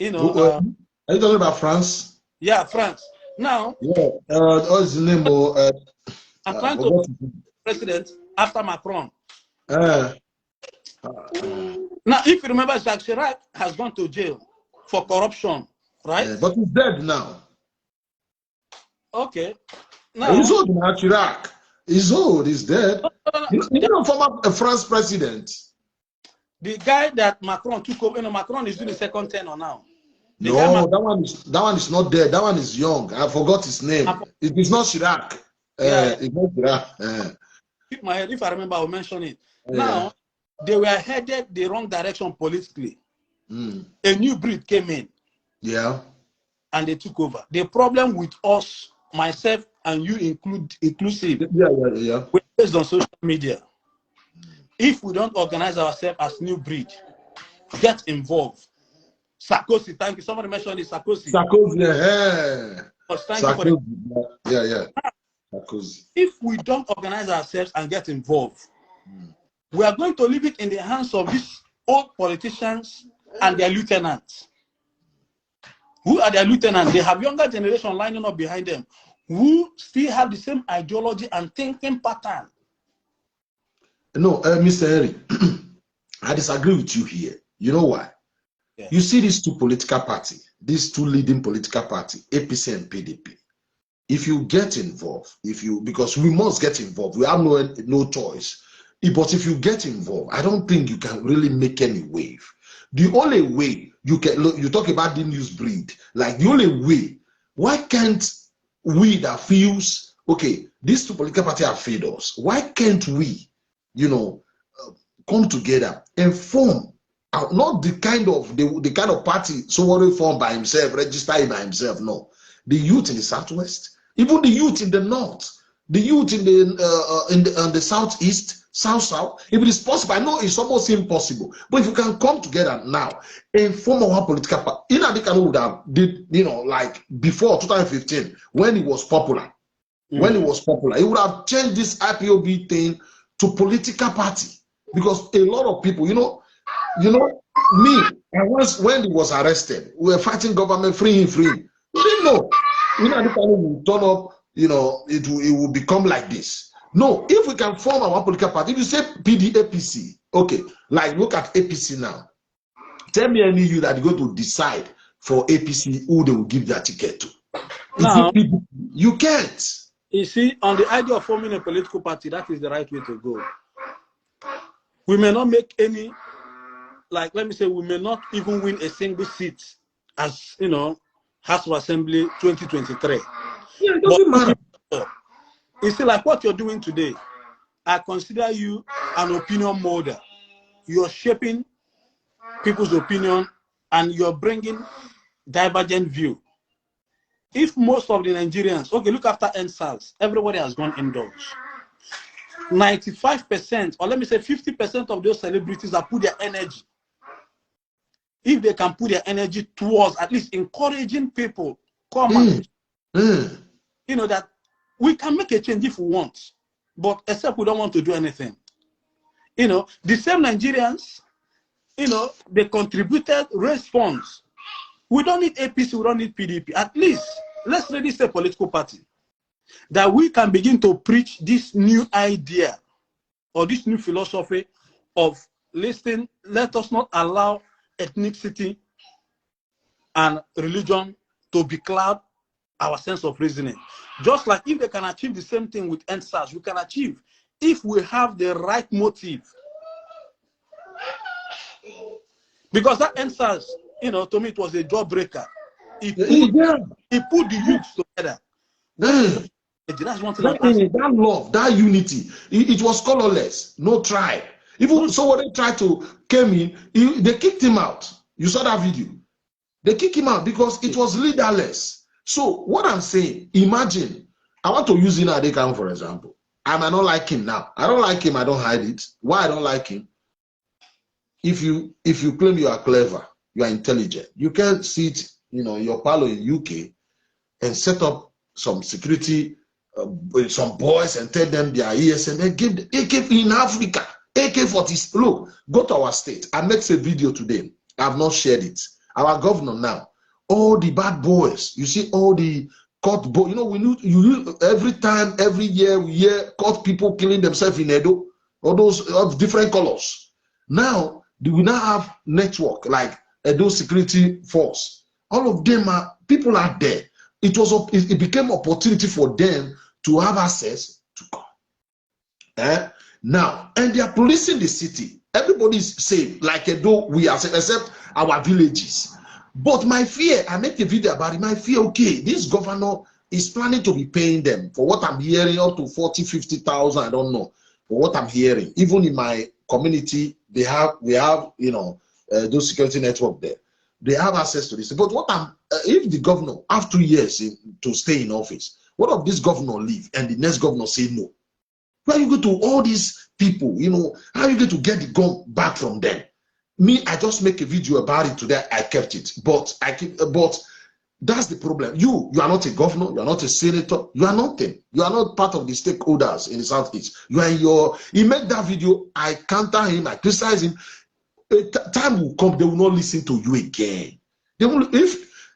Are you talking about France? Yeah, France. Now, what's the name? I'm trying to president after Macron. Now, if you remember, Jacques Chirac has gone to jail for corruption, right? But he's dead now. Okay. Now, he's old now, Chirac. He's old, he's dead. Former France president. The guy that Macron took over, Macron is doing the second tenure now. That one is not dead. That one is young. I forgot his name. It is not Chirac. It's not Chirac. Keep my head. If I remember, I'll mention it. Now, they were headed the wrong direction politically. A new breed came in. Yeah. And they took over. The problem with us, myself and you inclusive, we're based on social media. If we don't organize ourselves as new breed, get involved. Sarkozy, thank you. Somebody mentioned it, Sarkozy. Sarkozy, yeah. Sarkozy. If we don't organize ourselves and get involved, we are going to leave it in the hands of these old politicians and their lieutenants. Who are their lieutenants? They have younger generation lining up behind them who still have the same ideology and thinking pattern. No, Mr. Harry, I disagree with you here. You know why? Yeah. You see these two political parties, these two leading political parties, APC and PDP. If you get involved, because we must get involved, we have no choice. But if you get involved, I don't think you can really make any wave. The only way you can, you talk about the news breed, like the only way, why can't we that feels, okay, these two political parties have failed us, why can't we, come together and form, not the kind of party someone formed by himself, registered by himself, no. The youth in the Southwest, even the youth in the North, the youth in the Southeast, South, if it is possible, I know it's almost impossible, but if you can come together now and form our political party, Inadikano would have did, like before 2015, when it was popular, he would have changed this IPOB thing to political party, because a lot of people, me, when he was arrested, we were fighting government free. We didn't know. Inadikano will turn up, it will become like this. No, if we can form our political party, if you say APC, okay, like look at APC now. Tell me any you that are going to decide for APC who they will give their ticket to. Now, you can't. You see, on the idea of forming a political party, that is the right way to go. We may not make any, let me say, we may not even win a single seat as, House of Assembly 2023. Yeah, it doesn't matter. You see, like what you're doing today, I consider you an opinion molder. You're shaping people's opinion and you're bringing divergent view. If most of the Nigerians, okay, look after NSAS, everybody has gone indoors. 95%, or let me say 50% of those celebrities have put their energy. If they can put their energy towards at least encouraging people, come that we can make a change if we want, but except we don't want to do anything. The same Nigerians, they contributed, raised funds. We don't need APC, we don't need PDP. At least, let's register a political party that we can begin to preach this new idea or this new philosophy of listening. Let us not allow ethnicity and religion to becloud our sense of reasoning. Just like if they can achieve the same thing with NSAS, we can achieve if we have the right motive. Because that NSAS, to me, it was a jawbreaker. It put the youths together. That's one thing. That love, that unity, it was colorless, no tribe. Even someone tried to came in, they kicked him out. You saw that video. They kick him out because it was leaderless. So what I'm saying, imagine, I want to use Nnamdi for example. I might not like him now. I don't like him, I don't hide it. Why I don't like him? If you claim you are clever, you are intelligent, you can sit, in your parlor in UK and set up some security, some boys and tell them their ears and then give the AK in Africa, AK-40. Look, go to our state. I make a video today. I have not shared it. Our governor now, all the bad boys, you see all the court boys, every time, every year, we hear court people killing themselves in Edo, all those of different colors. Now, we now have network like Edo Security Force. All of them are, people are there. It became opportunity for them to have access to come. Now, and they are policing the city. Everybody is safe, like Edo, we are safe, except our villages. But my fear, I make a video about it, my fear, okay, this governor is planning to be paying them for what I'm hearing, up to 40, 50,000, I don't know, for what I'm hearing. Even in my community, we have, those security network there. They have access to this. But if the governor have 2 years to stay in office, what if this governor leave and the next governor say no? Where you go to all these people, how are you going to get the gun back from them? Me, I just make a video about it today. I kept it, but that's the problem. You are not a governor. You are not a senator. You are nothing. You are not part of the stakeholders in the Southeast. You are he made that video. I counter him. I criticize him. Time will come. They will not listen to you again. They will.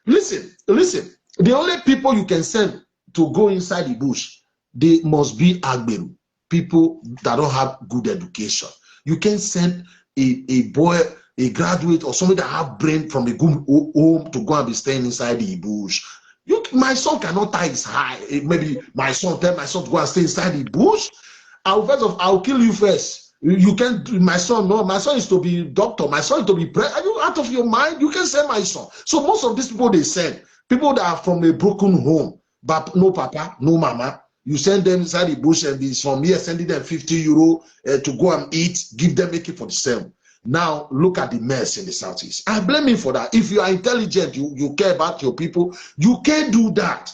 Listen. The only people you can send to go inside the bush, they must be Agberu, people that don't have good education. You can send a boy, a graduate, or somebody that have brain from a good home to go and be staying inside the bush. My son cannot tie his hair. Maybe my son tell my son to go and stay inside the bush. I'll kill you first. You can't. My son, no. My son is to be doctor. My son is to be president. Are you out of your mind? You can send my son. So most of these people they send people that are from a broken home, but no papa, no mama. You send them inside the bush and it's from here sending them 50 euro to go and eat, give them AK-47. Now look at the mess in the Southeast. I blame him for that. If you are intelligent, you care about your people, you can't do that.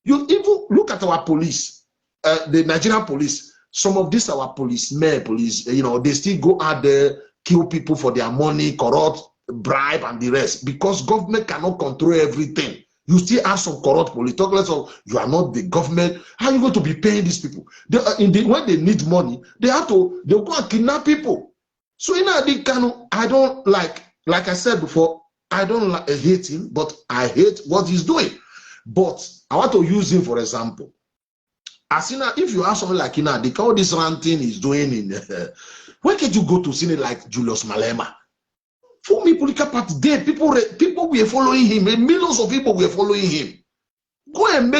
You even look at our police, the Nigerian police. Some of these our policemen, they still go out there, kill people for their money, corrupt, bribe, and the rest. Because government cannot control everything. You still have some corrupt police. Talk less of you are not the government. How are you going to be paying these people? When they need money, they'll go and kidnap people. So I don't like I said before, I don't hate him, but I hate what he's doing. But I want to use him for example. If you have something like Nnamdi, all this ranting he's doing in where can you go to see it like Julius Malema? For me, political party there, people were following him, and millions of people were following him. Go and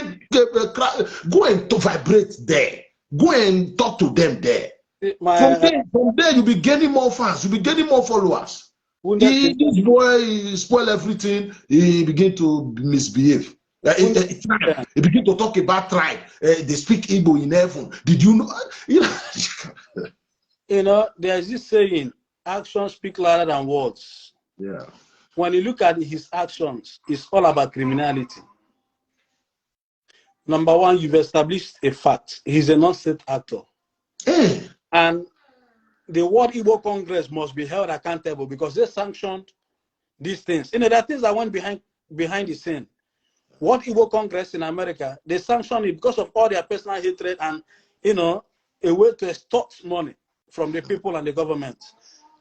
go and vibrate there. Go and talk to them there. From there, you'll be getting more fans, you'll be getting more followers. This boy spoil everything, he begin to misbehave. He begin to talk about tribe. They speak Igbo in heaven. Did you know? There's this saying, actions speak louder than words. Yeah. When you look at his actions, it's all about criminality. Number one, you've established a fact. He's a non-state actor. Hey. And the World Igbo Congress must be held accountable because they sanctioned these things. There are things that went behind the scene. World Igbo Congress in America, they sanctioned it because of all their personal hatred and, a way to extort money from the people and the government.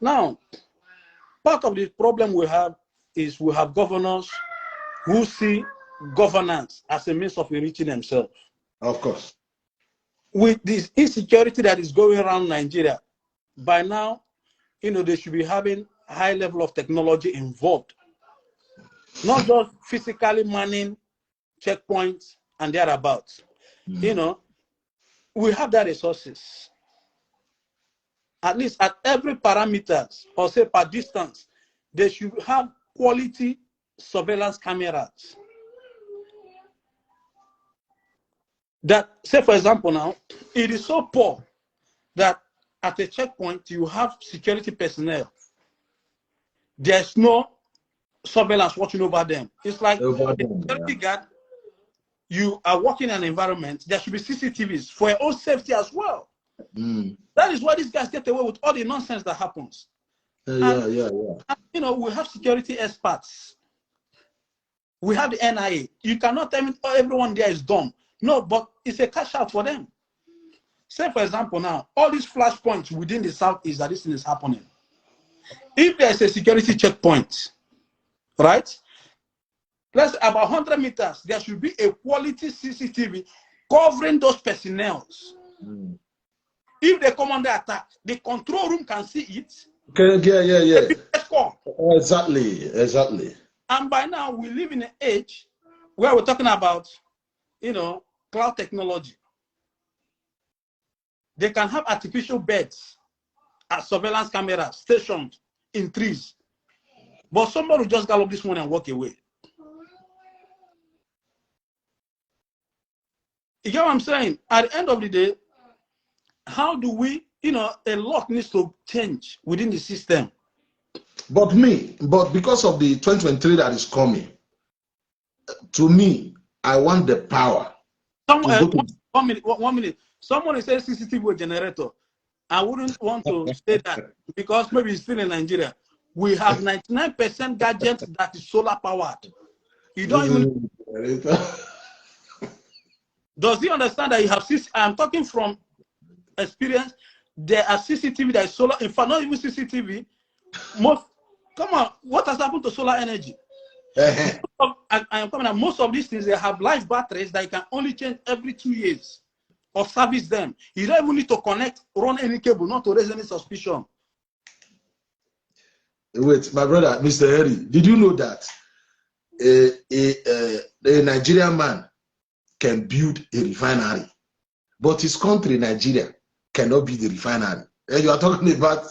Now, part of the problem we have is we have governors who see governance as a means of enriching themselves. Of course. With this insecurity that is going around Nigeria, by now, they should be having a high level of technology involved. Not just physically manning checkpoints and thereabouts. We have that resources. At least at every parameters, or say per distance, they should have quality surveillance cameras. That, say for example now, it is so poor that at a checkpoint you have security personnel. There's no surveillance watching over them. It's like Over a them, security guard. You are working in an environment, there should be CCTVs for your own safety as well. That is why these guys get away with all the nonsense that happens. Yeah. And, you know, we have security experts. We have the NIA. You cannot tell me everyone there is dumb. No, but it's a cash out for them. Say, for example, now, all these flashpoints within the Southeast that this thing is happening. If there's a security checkpoint, right? Let's say about 100 meters, there should be a quality CCTV covering those personnel. If they come under attack, the control room can see it. Okay, yeah. Score. Exactly. And by now, we live in an age where we're talking about, you know, cloud technology. They can have artificial beds as surveillance cameras stationed in trees. But somebody will just gallop this morning and walk away. You get what I'm saying? At the end of the day, how do we, you know, a lot needs to change within the system. But because of the 2023 that is coming, to me, I want the power. One minute. Someone is saying CCTV with generator. I wouldn't want to say that because maybe it's still in Nigeria. We have 99% gadgets that is solar powered. You don't even. Does he understand that you have CCTV? I'm talking from experience. There are CCTV that is solar. In fact, not even CCTV. Come on, what has happened to solar energy? I am coming at most of these things, they have live batteries that you can only change every 2 years or service them. You don't even need to run any cable, not to raise any suspicion. Wait, my brother, Mr. Harry, did you know that a Nigerian man can build a refinery, but his country, Nigeria, cannot build a refinery? And you are talking about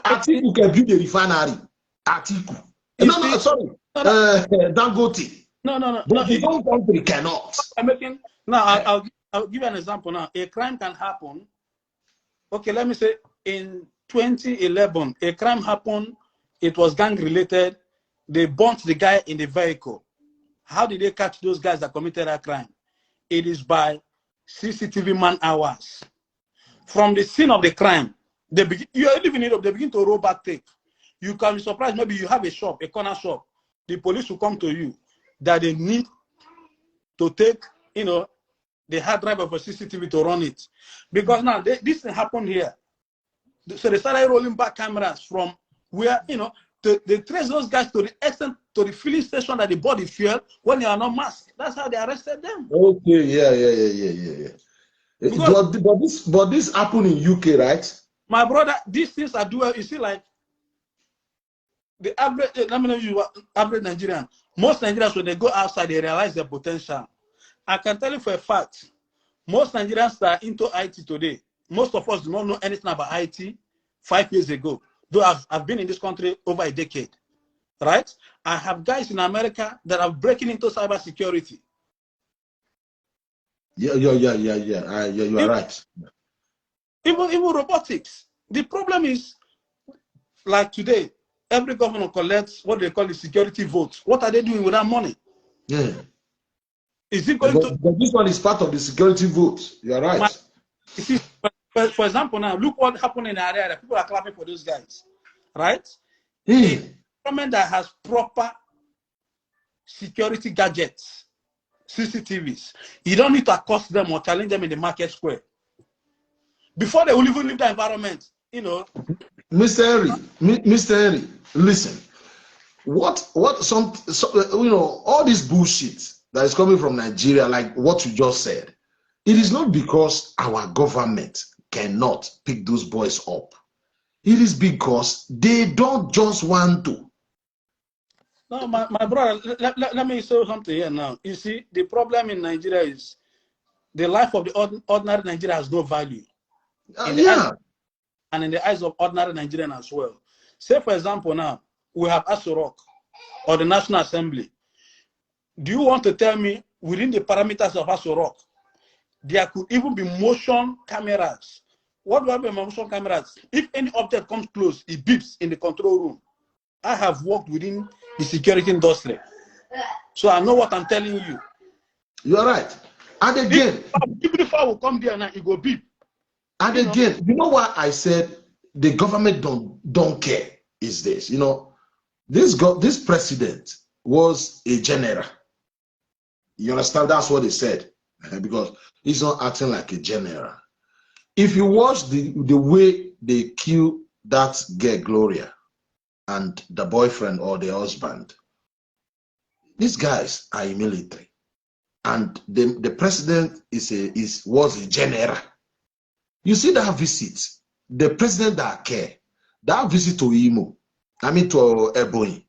Atiku can build a refinery. Atiku. Dangote. No. But his own country cannot. I'll give you an example now. A crime can happen. Okay, let me say in 2011, a crime happened. It was gang related. They burnt the guy in the vehicle. How did they catch those guys that committed that crime? It is by CCTV man hours. From the scene of the crime, you are living it up, they begin to roll back tape. You can be surprised, maybe you have a shop, a corner shop. The police will come to you that they need to take, you know, the hard drive of a CCTV to run it. Because now, this thing happened here. So they started rolling back cameras from where, you know, they trace those guys to the extent, to the filling station that they bought the fuel when they are not masked. That's how they arrested them. Okay, yeah. But this happened in UK, right? My brother, these things are doing, you see, like, the average, let me know you average Nigerian. Most Nigerians, when they go outside, they realize their potential. I can tell you for a fact, most Nigerians that are into IT today, most of us do not know anything about IT 5 years ago. Though I've been in this country over a decade, right? I have guys in America that are breaking into cybersecurity. Yeah. You are right. Even robotics. The problem is, like today, every governor collects what they call the security votes. What are they doing with that money? Yeah. Is it going to? But this one is part of the security vote. You are right. For example, now look what happened in area. People are clapping for those guys, right? A government that has proper security gadgets, CCTVs, you don't need to accost them or challenge them in the market square before they will even leave the environment. You know, Mr. Henry, listen. You know, all this bullshit that is coming from Nigeria, like what you just said, it is not because our government cannot pick those boys up. It is because they don't just want to. No, my brother, let me say something here now. You see, the problem in Nigeria is the life of the ordinary Nigerian has no value. And in the eyes of ordinary Nigerian as well. Say, for example, now, we have Aso or the National Assembly. Do you want to tell me within the parameters of Aso there could even be motion cameras? What do I mean by motion cameras? If any object comes close, it beeps in the control room. I have worked within the security industry. So I know what I'm telling you. You are right. And again, if I will come there now, it will beep. And again, you know why I said the government don't care is this. You know, this president was a general. You understand? That's what they said. Because he's not acting like a general. If you watch the way they kill that girl Gloria and the boyfriend or the husband, these guys are in military. And the president was a general. You see that visit, the president that care, that visit to Imo, I mean to Ebonyi,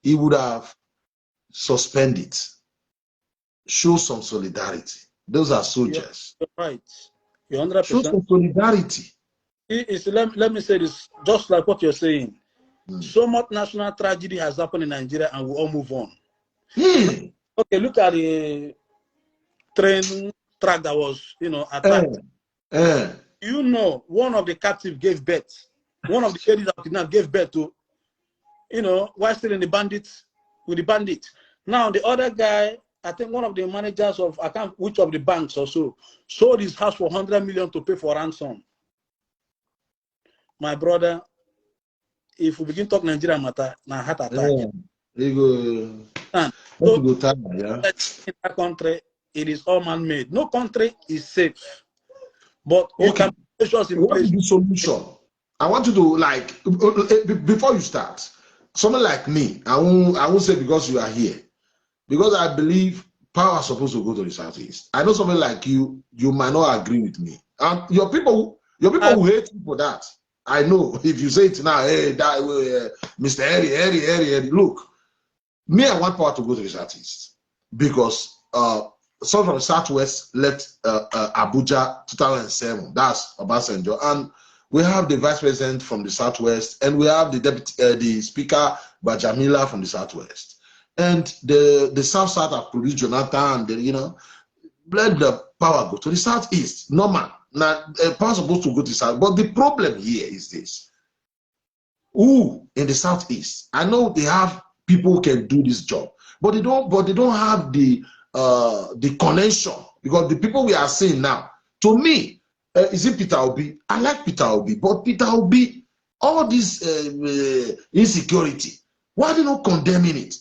he would have suspended, show some solidarity. Those are soldiers. You're right. You're 100%. Show some solidarity. Let me say this, just like what you're saying. So much national tragedy has happened in Nigeria and we all move on. Yeah. Okay, look at the train track that was, attacked. You know, one of the captives gave birth. One of the ladies that kidnapped gave birth to, while still in with the bandits. Now, the other guy, I think one of the managers of, I can't which of the banks or so, sold his house for 100 million to pay for ransom. My brother, if we begin to talk Nigeria matter, now heart attack. In that country, it is all man-made. No country is safe. But you can put measures in what place. is the solution? I want you to before you start, someone like me, I won't say because you are here, because I believe power is supposed to go to the southeast. I know someone like you might not agree with me, and your people will hate you for that. I know if you say it now, hey, that Mr. Harry, look, me, I want power to go to the southeast because some from the southwest left Abuja 2007. That's Obasanjo, and we have the vice president from the southwest, and we have the deputy, the speaker Bajamila from the southwest, and the south have produced Jonathan, and let the power go to the southeast. Normal. Now, power supposed to go to the south, but the problem here is this: who in the southeast? I know they have people who can do this job, but they don't. But they don't have the connection, because the people we are seeing now, to me, is it Peter Obi? I like Peter Obi, but Peter Obi, all this insecurity, why are they not condemning it?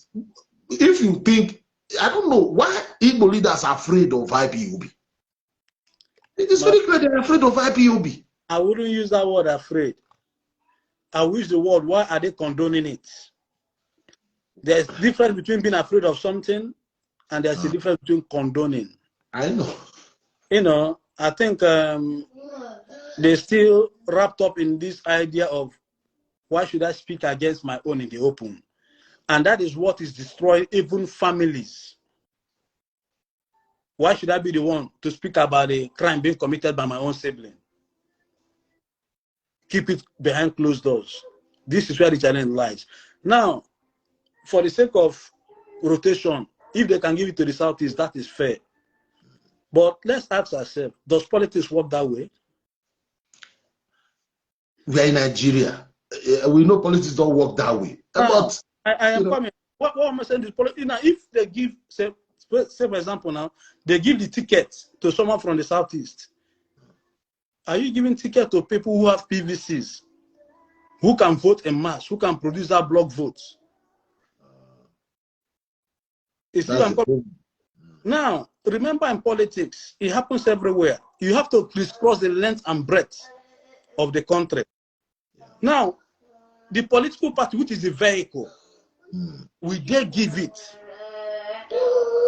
If you think, I don't know why Igbo leaders are afraid of IPOB. It is very clear they're afraid of IPOB. I wouldn't use that word afraid. I wish the word, why are they condoning it? There's difference between being afraid of something and there's a difference between condoning. I know. I think they're still wrapped up in this idea of why should I speak against my own in the open? And that is what is destroying even families. Why should I be the one to speak about a crime being committed by my own sibling? Keep it behind closed doors. This is where the challenge lies. Now, for the sake of rotation, if they can give it to the southeast, that is fair. But let's ask ourselves, does politics work that way? We are in Nigeria. We know politics don't work that way. But I am coming. What am I saying is politics? If they give, say for example now, they give the ticket to someone from the southeast. Are you giving ticket to people who have PVCs, who can vote en masse, who can produce that block votes? Now, remember in politics, it happens everywhere. You have to crisscross the length and breadth of the country. Now, the political party, which is the vehicle, we dare give it.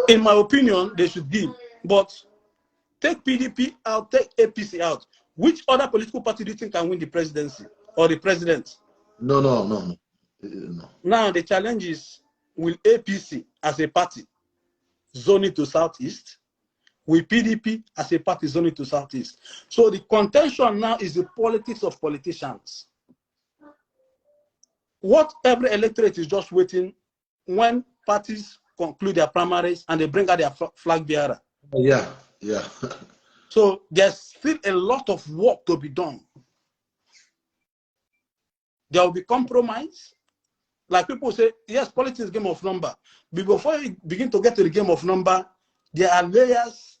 In my opinion, they should give. But take PDP out, take APC out. Which other political party do you think can win the presidency or the president? No. Now, the challenge is, will APC as a party zone it to southeast? Will PDP as a party zone it to southeast? So the contention now is the politics of politicians. What every electorate is just waiting when parties conclude their primaries and they bring out their flag bearer. Yeah. So there's still a lot of work to be done. There will be compromise. like people say, yes, politics is a game of number. But before you begin to get to the game of number, there are layers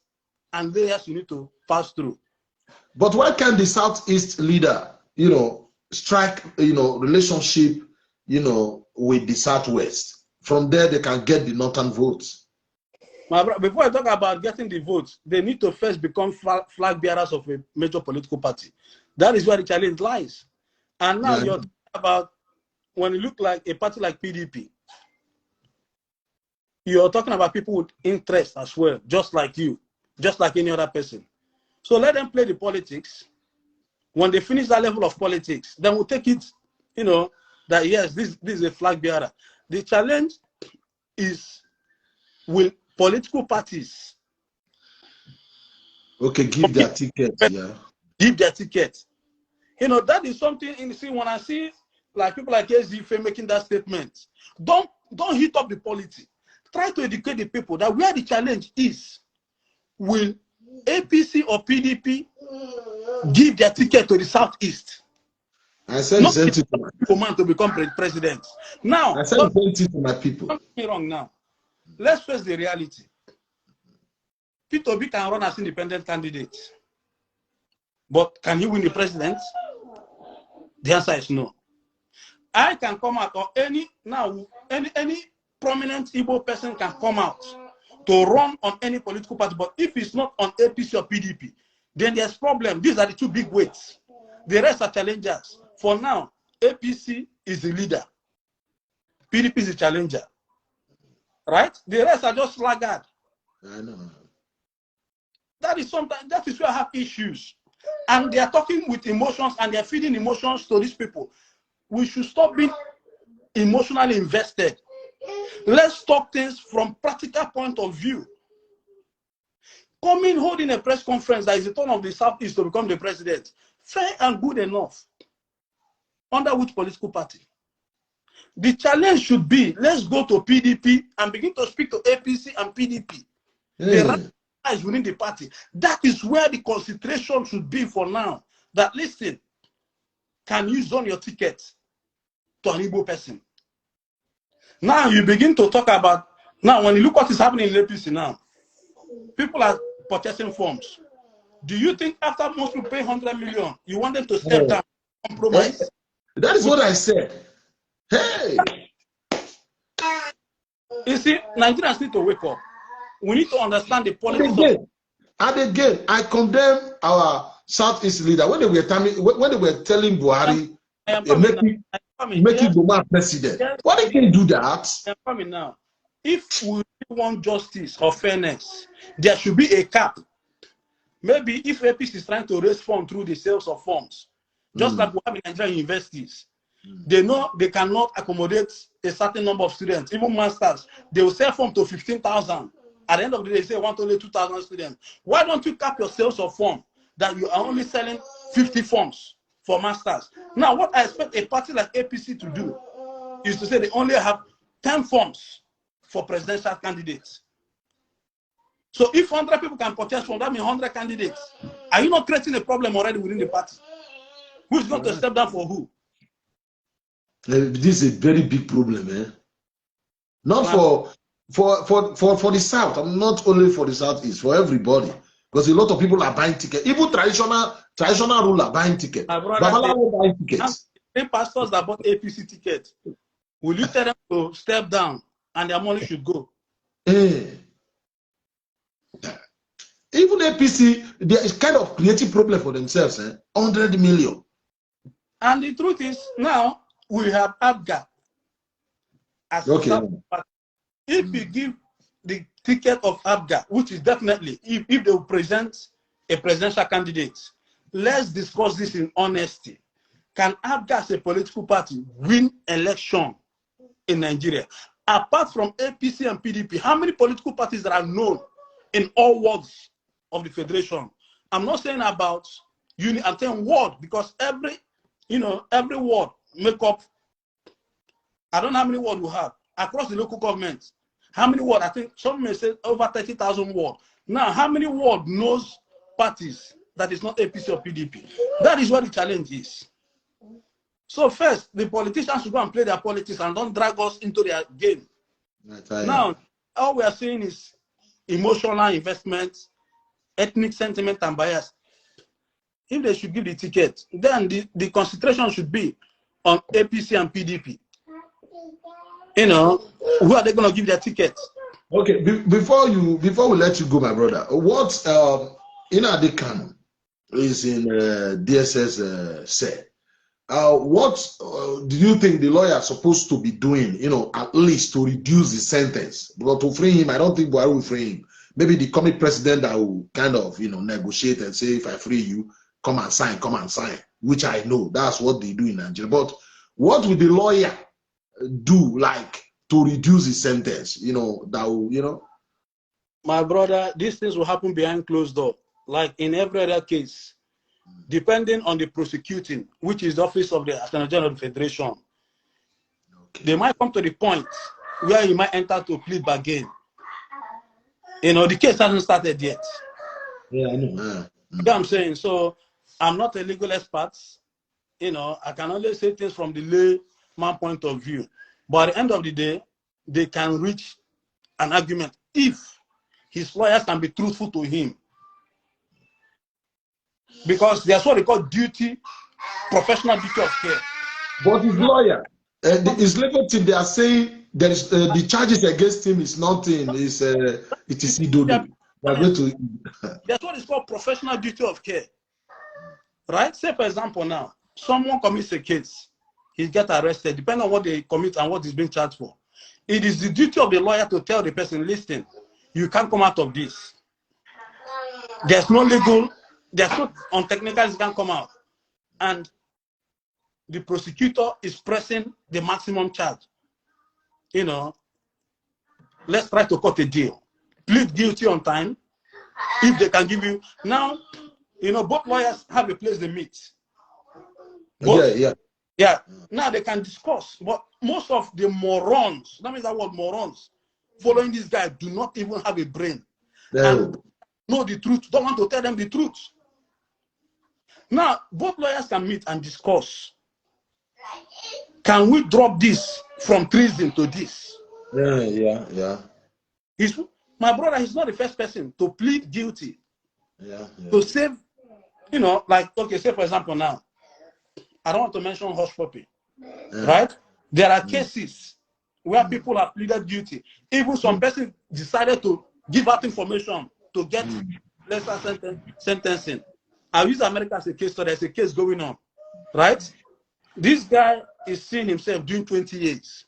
and layers you need to pass through. But why can't the Southeast leader, strike, relationship, with the Southwest? From there, they can get the northern votes. My brother, before I talk about getting the votes, they need to first become flag bearers of a major political party. That is where the challenge lies. And now you're talking about when you look like a party like PDP, you're talking about people with interest as well, just like you, just like any other person. So let them play the politics. When they finish that level of politics, then we'll take it, that yes, this is a flag bearer. The challenge is, will political parties give their ticket, give their ticket? That is something when I see like people like SDF making that statement, don't hit up the polity. Try to educate the people that where the challenge is, will APC or PDP give their ticket to the Southeast? I said the same thing to my people to become president. Now, I said the same thing to my people. Don't get me wrong now. Let's face the reality. P2B can run as independent candidate. But can he win the president? The answer is no. I can come out, or any prominent Igbo person can come out to run on any political party, but if it's not on APC or PDP, then there's problem. These are the two big weights. The rest are challengers. For now, APC is the leader. PDP is the challenger. Right? The rest are just laggard. I know. That is where I have issues. And they are talking with emotions and they are feeding emotions to these people. We should stop being emotionally invested. Let's talk things from practical point of view. Coming holding a press conference that is the turn of the Southeast to become the president, fair and good enough. Under which political party? The challenge should be, let's go to PDP and begin to speak to APC and PDP. The right is within the party. That is where the concentration should be for now. That, listen, can you zone your ticket to an Igbo person? Now you begin to talk about, now when you look what is happening in APC now, people are purchasing forms. Do you think after most people pay 100 million, you want them to step down, compromise? That is what I said. Hey! You see, Nigerians need to wake up. We need to understand the politics. And again, I condemn our Southeast leader when they were telling Buhari, make Igbo president. Why they can't do that? I'm coming now. If we want justice or fairness, there should be a cap. Maybe if APC is trying to raise funds through the sales of forms, just like we have in Nigerian universities, they know they cannot accommodate a certain number of students, even masters. They will sell form to 15,000. At the end of the day, they say want only 2,000 students. Why don't you cap your sales of form that you are only selling 50 forms for masters? Now, what I expect a party like APC to do is to say they only have 10 forms for presidential candidates. So if 100 people can purchase from that means 100 candidates. Are you not creating a problem already within the party? Who's going to step down for who? This is a very big problem, eh? Not for the South. I'm not only for the Southeast, for everybody. Because a lot of people are buying tickets. Even traditional ruler are buying tickets. Babalawo buying tickets. The pastors that bought APC tickets, will you tell them to step down and their money should go? Even APC, they are kind of creating problem for themselves. 100 million. And the truth is, now we have ABGA. If you give the ticket of ABGA, which is definitely, if they will present a presidential candidate, let's discuss this in honesty. Can ABGA as a political party win election in Nigeria? Apart from APC and PDP, how many political parties that are known in all wards of the federation? I'm not saying about unit, I'm saying ward, because every ward make up, I don't know how many wards we have across the local government. How many wards? I think some may say over 30,000 wards. Now, how many wards knows parties that is not APC or PDP? That is what the challenge is. So first, the politicians should go and play their politics and don't drag us into their game. Now, all we are seeing is emotional investment, ethnic sentiment, and bias. If they should give the ticket, then the concentration should be on APC and PDP. You know, who are they going to give their tickets? Okay, before we let you go, my brother, what Nnamdi Kanu is in DSS said. What do you think the lawyer is supposed to be doing, you know, at least to reduce the sentence? But to free him, I don't think Buhari will free him. Maybe the coming president that will kind of, you know, negotiate and say, if I free you, come and sign, which I know that's what they do in Nigeria. But what will the lawyer do, like, to reduce his sentence? You know, that will, you know. My brother, these things will happen behind closed door, like in every other case. Depending on the prosecuting, which is the office of the Attorney General of the Federation, they might come to the point where you might enter to plead bargain. You know, the case hasn't started yet. Yeah, I know. You know what I'm saying? So I'm not a legal expert. You know, I can only say things from the layman point of view. But at the end of the day, they can reach an argument if his lawyers can be truthful to him. Because there's what they call professional duty of care. But his lawyer, his legal team, they are saying there is the charges against him is nothing. It is Idodo. That's what is called professional duty of care. Right? Say, for example, now, someone commits a case, he gets arrested, depending on what they commit and what is being charged for. It is the duty of the lawyer to tell the person, listen, you can't come out of this. There's no on technicals can come out. And the prosecutor is pressing the maximum charge. You know, let's try to cut a deal. Plead guilty on time. If they can give you now, you know, both lawyers have a place they meet. Yeah. Now they can discuss. But most of the morons, that means that word morons, following this guy do not even have a brain. And know the truth, don't want to tell them the truth. Now, both lawyers can meet and discuss. Can we drop this from treason to this? Yeah. My brother is not the first person to plead guilty. To save, you know, like, okay, say for example now, I don't want to mention hush puppy, right? There are cases where people have pleaded guilty. Even some person decided to give out information to get lesser sentencing. I use America as a case, so there's a case going on, right? This guy is seeing himself doing 20 years.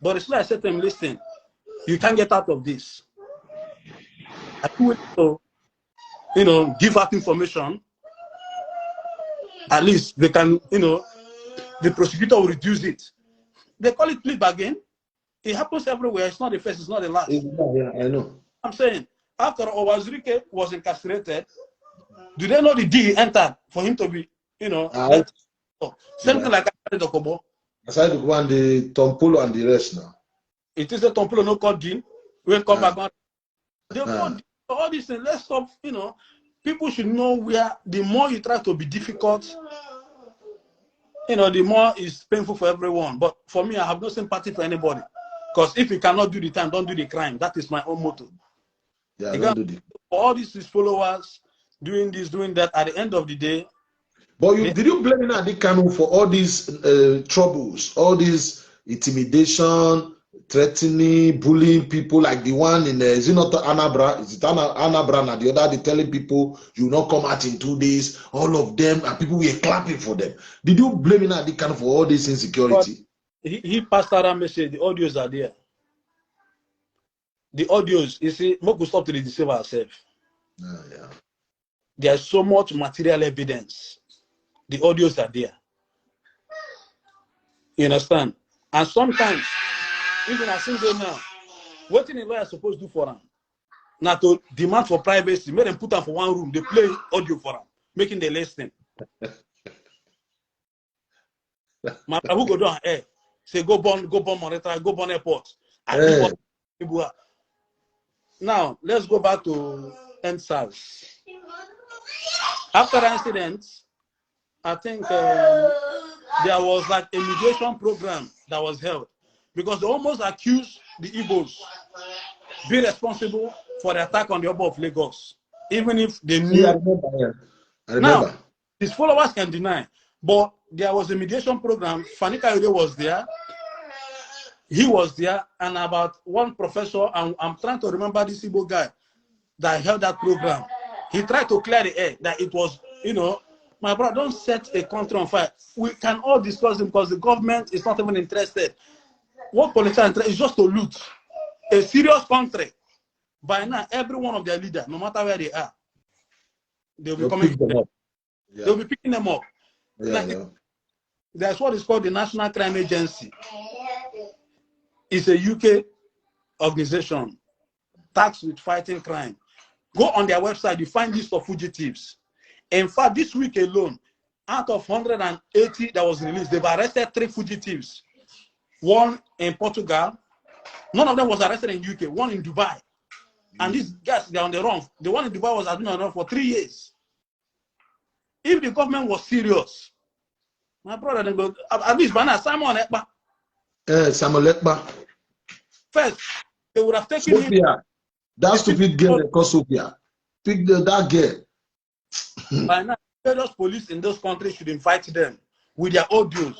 But it's like I said to him, listen, you can't get out of this. I do it to, you know, give out information. At least they can, you know, the prosecutor will reduce it. They call it plea bargain. It happens everywhere. It's not the first, it's not the last. Yeah, I know. I'm saying, after Owazurike was incarcerated, do they know the deal he entered for him to be, you know, same thing like Aside Dokubo. Aside Dokubo and the Tompolo and the rest now. It is a Tompolo no called deal. We'll come back on. They all these things, let's stop, you know. People should know where the more you try to be difficult, you know, the more it's painful for everyone. But for me, I have no sympathy for anybody. Because if you cannot do the time, don't do the crime. That is my own motto. Yeah, don't do the... For all these followers doing this, doing that, at the end of the day. But did you blame Nnamdi Kanu for all these troubles, all this intimidation, threatening, bullying people, like the one in is it not Anambra? Is it Anambra and the other day telling people you will not come out in 2 days, all of them, and people were clapping for them? Did you blame Nnamdi Kanu for all this insecurity? But he passed out a message, the audios are there. The audios, you see, we could stop to deceive ourselves. Yeah. There's so much material evidence. The audios are there. You understand? And sometimes, even as single now, what the lawyer is supposed to do for them? Now to demand for privacy, make them put them for one room, they play audio for them, making the listening. My who go down air, say go burn monitor, go burn airport. Now let's go back to NSAS. After the incident, I think there was like a mediation program that was held because they almost accused the Igbos being responsible for the attack on the Oba of Lagos, even if they knew. Yeah, I remember. Yeah. I remember. Now, his followers can deny, but there was a mediation program. Fanika Yode was there. He was there, and about one professor, and I'm trying to remember this Igbo guy that held that program. He tried to clear the air that it was, you know, my brother, don't set a country on fire. We can all discuss it because the government is not even interested. What politicians is just to loot a serious country. By now, every one of their leaders, no matter where they are, they'll be coming. Yeah. They'll be picking them up. Yeah, Like, yeah. that's what is called the National Crime Agency. It's a UK organization tasked with fighting crime. Go on their website, you find list of fugitives. In fact, this week alone, out of 180 that was released, they've arrested 3 fugitives. One in Portugal. None of them was arrested in UK. One in Dubai. And these guys, they're on the run. The one in Dubai was on the run for 3 years. If the government was serious, my brother, then go, at least by now, Simon Ekpa. Samuel Ekpa. First, they would have taken him. Sophia. That stupid girl called Sophia. Pick that girl. By now, various police in those countries should invite them with their audios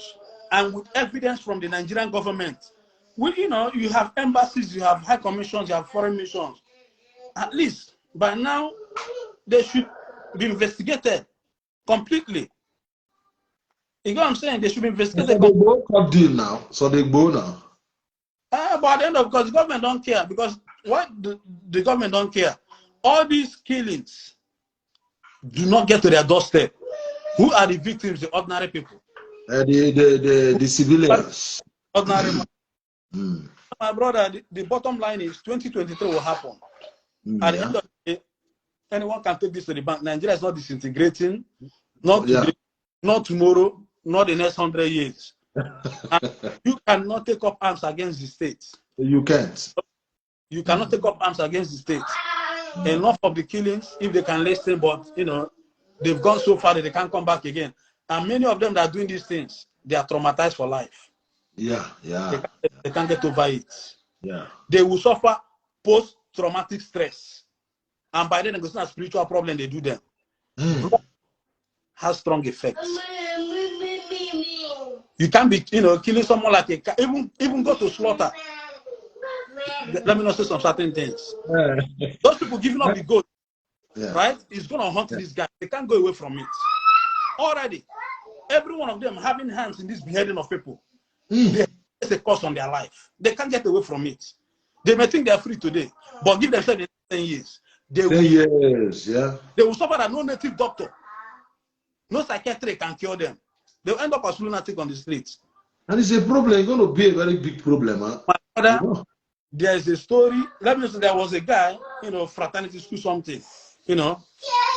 and with evidence from the Nigerian government. You know, you have embassies, you have high commissions, you have foreign missions. At least by now, they should be investigated completely. You know what I'm saying? They should be investigated. So they both cut deal now. So they go now. But at the end of, because the government don't care. Because what the government don't care, all these killings do not get to their doorstep. Who are the victims? The ordinary people. The civilians. Ordinary. My brother, the bottom line is 2023 will happen. At the end of the day, anyone can take this to the bank. Nigeria is not disintegrating. Not today, not tomorrow, not the next 100 years. And you cannot take up arms against the state. You can't. You cannot take up arms against the state. Enough of the killings, if they can listen, but you know, they've gone so far that they can't come back again. And many of them that are doing these things, they are traumatized for life. Yeah. They can't get over it. Yeah. They will suffer post-traumatic stress. And by then, it's not a spiritual problem they do them. Has strong effects. You can't be, you know, killing someone like a cat, even go to slaughter. Let me not say some certain things. Those people giving up the goat, right? It's gonna haunt these guys. They can't go away from it. Already, every one of them having hands in this beheading of people. There's a cost on their life. They can't get away from it. They may think they are free today, but give themselves 10 years. They will suffer that no native doctor, no psychiatrist can cure them. They'll end up as lunatic on the streets. And it's a problem. It's going to be a very big problem. Huh? My brother, there is a story. Let me say there was a guy, you know, fraternity school something. You know,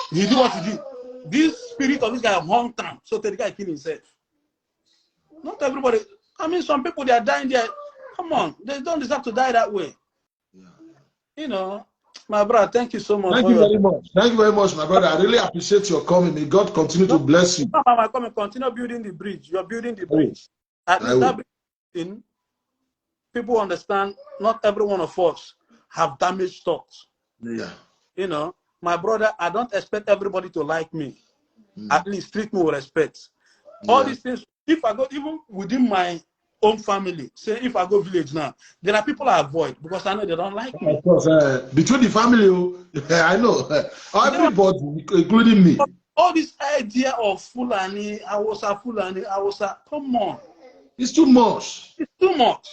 he did what he did. This spirit of this guy hung down, so the guy killed himself. Not everybody. I mean, some people, they are dying there. Come on, they don't deserve to die that way. You know, my brother, thank you so much. Thank you very much. Thank you very much, my brother. I really appreciate your coming. May God continue to bless you. Mama, come and continue building the bridge. You are building the bridge. At least that bridge, people understand. Not every one of us have damaged thoughts. Yeah. You know, my brother, I don't expect everybody to like me. At least treat me with respect. All these things. If I go even within my own family, say if I go village now, there are people I avoid because I know they don't like me. Of course, between the family, I know everybody, including me. All this idea of Fulani, Awusa, come on. It's too much. It's too much.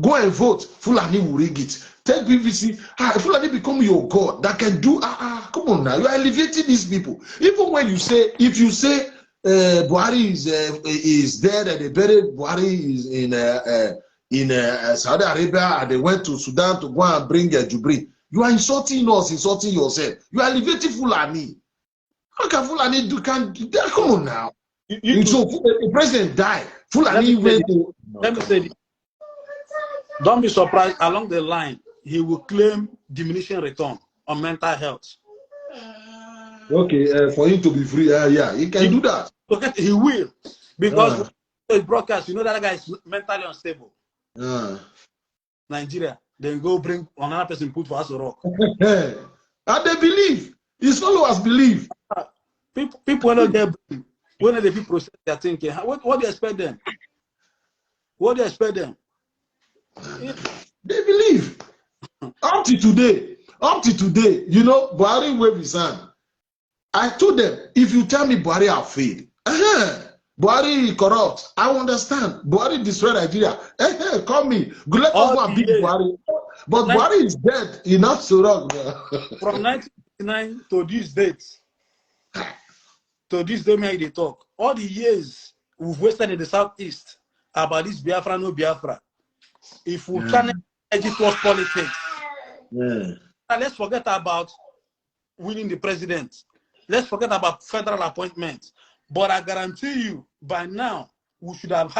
Go and vote. Fulani will rig it. Tell PVC, Fulani become your God that can do. Come on now, you are elevating these people. Even when you say, if you say Buhari is dead and they buried Buhari is in Saudi Arabia and they went to Sudan to go and bring Jubri, you are insulting us, insulting yourself. You are elevating Fulani. How can Fulani do? Come on now. So the president died. Fulani went to. Let me say this. Don't be surprised along the line he will claim diminishing return on mental health. Okay, for him to be free, yeah, he can do that. Okay, he will. Because it's broadcast, you know that guy is mentally unstable. Nigeria, then go bring another person put for us a rock. And they believe. His followers believe. People when they people process their thinking, what do you expect them? What do you expect them? They believe. Up to today, you know, Buhari waved his hand. I told them, if you tell me Buhari have failed, Buhari corrupt, I understand. Buhari destroyed Nigeria. Call me. Let us go and beat Buhari. But Buhari is dead. He's not so wrong. From 1999 to this date, they talk. All the years we've wasted in the southeast about this Biafra, no Biafra. If we channel energy towards politics, let's forget about winning the president. Let's forget about federal appointments. But I guarantee you, by now, we should have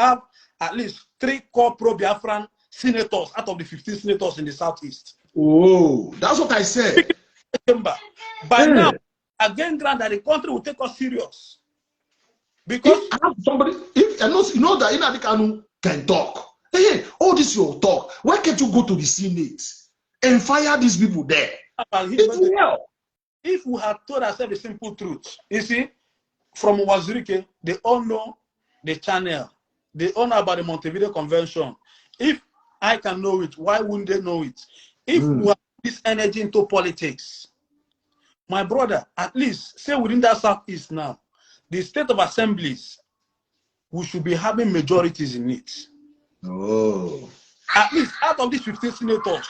at least 3 core pro-Biafran senators out of the 15 senators in the southeast. Oh, that's what I said. By now, again, grant that the country will take us serious. Because if you know that Nnamdi Kanu can talk. Hey, all this your talk. Why can't you go to the Senate and fire these people there? If we had told ourselves the simple truth, you see, from Wazirike, they all know the channel. They all know about the Montevideo Convention. If I can know it, why wouldn't they know it? If we have this energy into politics, my brother, at least say within that southeast now, the state of assemblies, we should be having majorities in it. Oh. At least out of these 15 senators,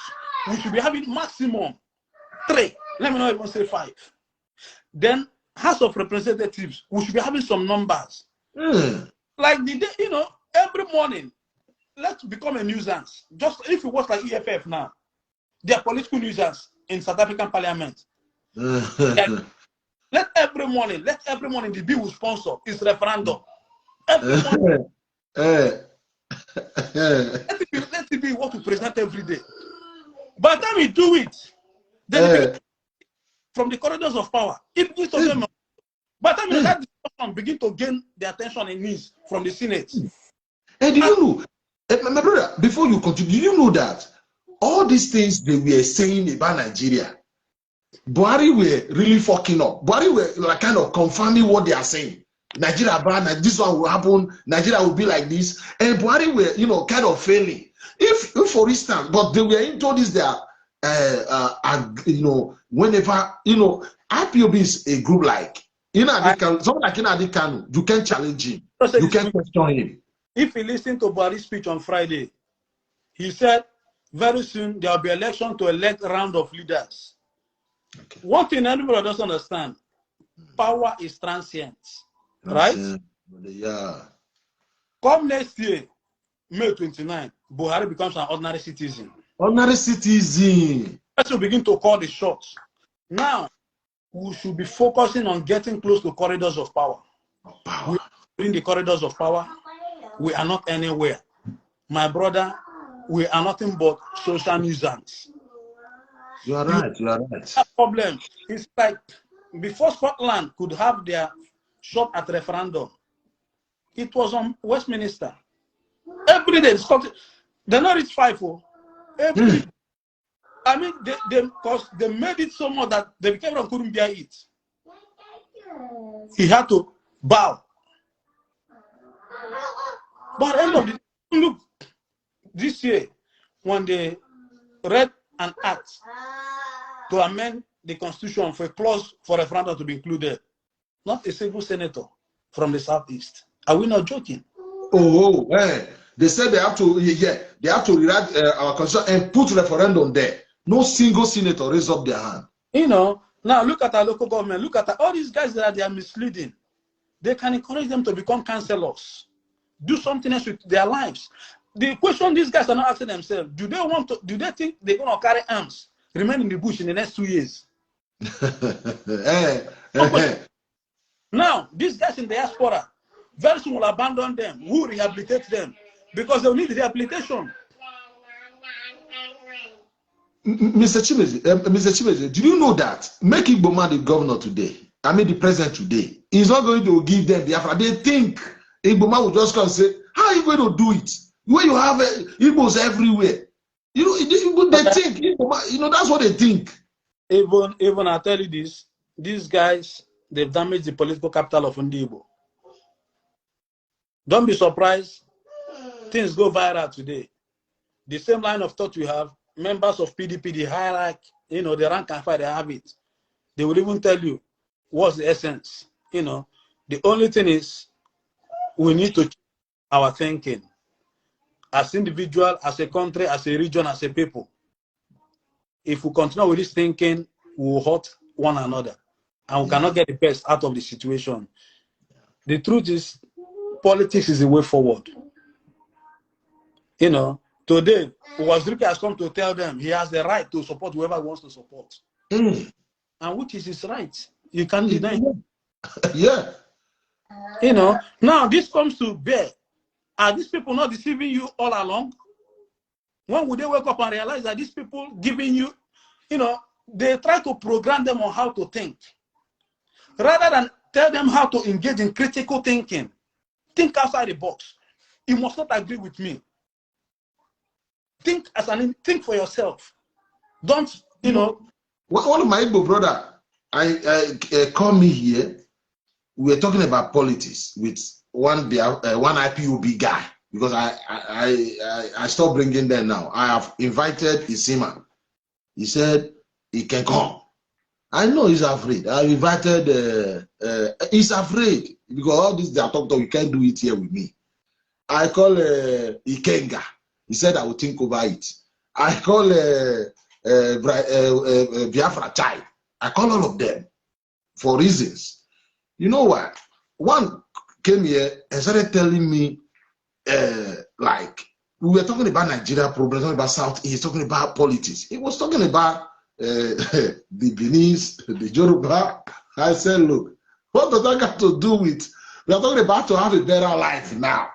we should be having maximum 3. Let me not even say 5. Then House of Representatives, we should be having some numbers. Like the day, you know, every morning, let's become a nuisance. Just if it was like EFF now, they are political nuisance in South African Parliament. Let every morning the bill will sponsor is referendum. Every morning. Let it be what we present every day. By the time we do it, then from the corridors of power, it begins to them. By the time that discussion begin to gain the attention and needs from the Senate. And do you know, my brother, before you continue, do you know that all these things they were saying about Nigeria, Buhari were really fucking up. Buhari were like kind of confirming what they are saying. Nigeria bad, this one will happen, Nigeria will be like this. And Buhari were, you know, kind of failing. If for instance, but they were into this, you know, whenever, you know, IPOB is a group like, someone like Nnamdi Kanu, you can challenge him. You can question him. If you listen to Buhari's speech on Friday, he said, very soon there will be election to elect a round of leaders. Okay. One thing everybody doesn't understand, power is transient. Right? Yeah. Come next year, May 29, Buhari becomes an ordinary citizen. Ordinary citizen. Let's begin to call the shots. Now, we should be focusing on getting close to corridors of power. We are in the corridors of power. We are not anywhere. My brother, we are nothing but social nuisance. You are right. You are right. That problem is like before Scotland could have their shot at referendum, it was on Westminster. Every day, they not reach 5. Every day. I mean, because they made it so much that the Cameron couldn't bear it. He had to bow. But at the end of the day, look, this year, when they read an act to amend the constitution for a clause for referendum to be included, not a single senator from the southeast. Are we not joking? They said they have to, they have to rewrite our constitution and put referendum there. No single senator raised up their hand. You know, now look at our local government. Look at all these guys that they are misleading. They can encourage them to become councillors, do something else with their lives. The question these guys are not asking themselves: do they think they're going to carry arms, remain in the bush in the next 2 years? Now, these guys in the diaspora very soon will abandon them. Who rehabilitate them? Because they will need rehabilitation. Mr. Chimeze, do you know that make Igbo man the governor today? I mean the president today, is not going to give them Biafra. They think Igbo man will just come and say, how are you going to do it? When you have Igbos everywhere. You know, they think, Igbo man, you know, that's what they think. Even I tell you this, these guys, they've damaged the political capital of Igbo. Don't be surprised, things go viral today. The same line of thought we have, members of PDP, the hierarchy, you know, the rank and file, they have it. They will even tell you what's the essence. You know, the only thing is we need to change our thinking as individual, as a country, as a region, as a people. If we continue with this thinking, we will hurt one another and we cannot get the best out of the situation. The truth is, politics is the way forward. You know, today, Wazirika has come to tell them he has the right to support whoever he wants to support. And which is his right. You can't deny. Yeah. You know, now this comes to bear. Are these people not deceiving you all along? When would they wake up and realize that these people giving you, you know, they try to program them on how to think. Rather than tell them how to engage in critical thinking. Think outside the box. You must not agree with me. Think think for yourself. Don't, you know. One of my Igbo brother, I call me here. We were talking about politics with one IPOB guy because I stopped bringing them now. I have invited Isima. He said he can come. I know he's afraid. I invited. He's afraid because all this they are talking. You can't do it here with me. I call Ikenga. He said I will think over it. I call Biafra Chai. I call all of them for reasons. You know what? One came here and started telling me, like, we were talking about Nigeria problems, talking about Southeast, talking about politics. He was talking about the Beninese, the Yoruba. I said, look, what does that got to do with? We are talking about to have a better life now.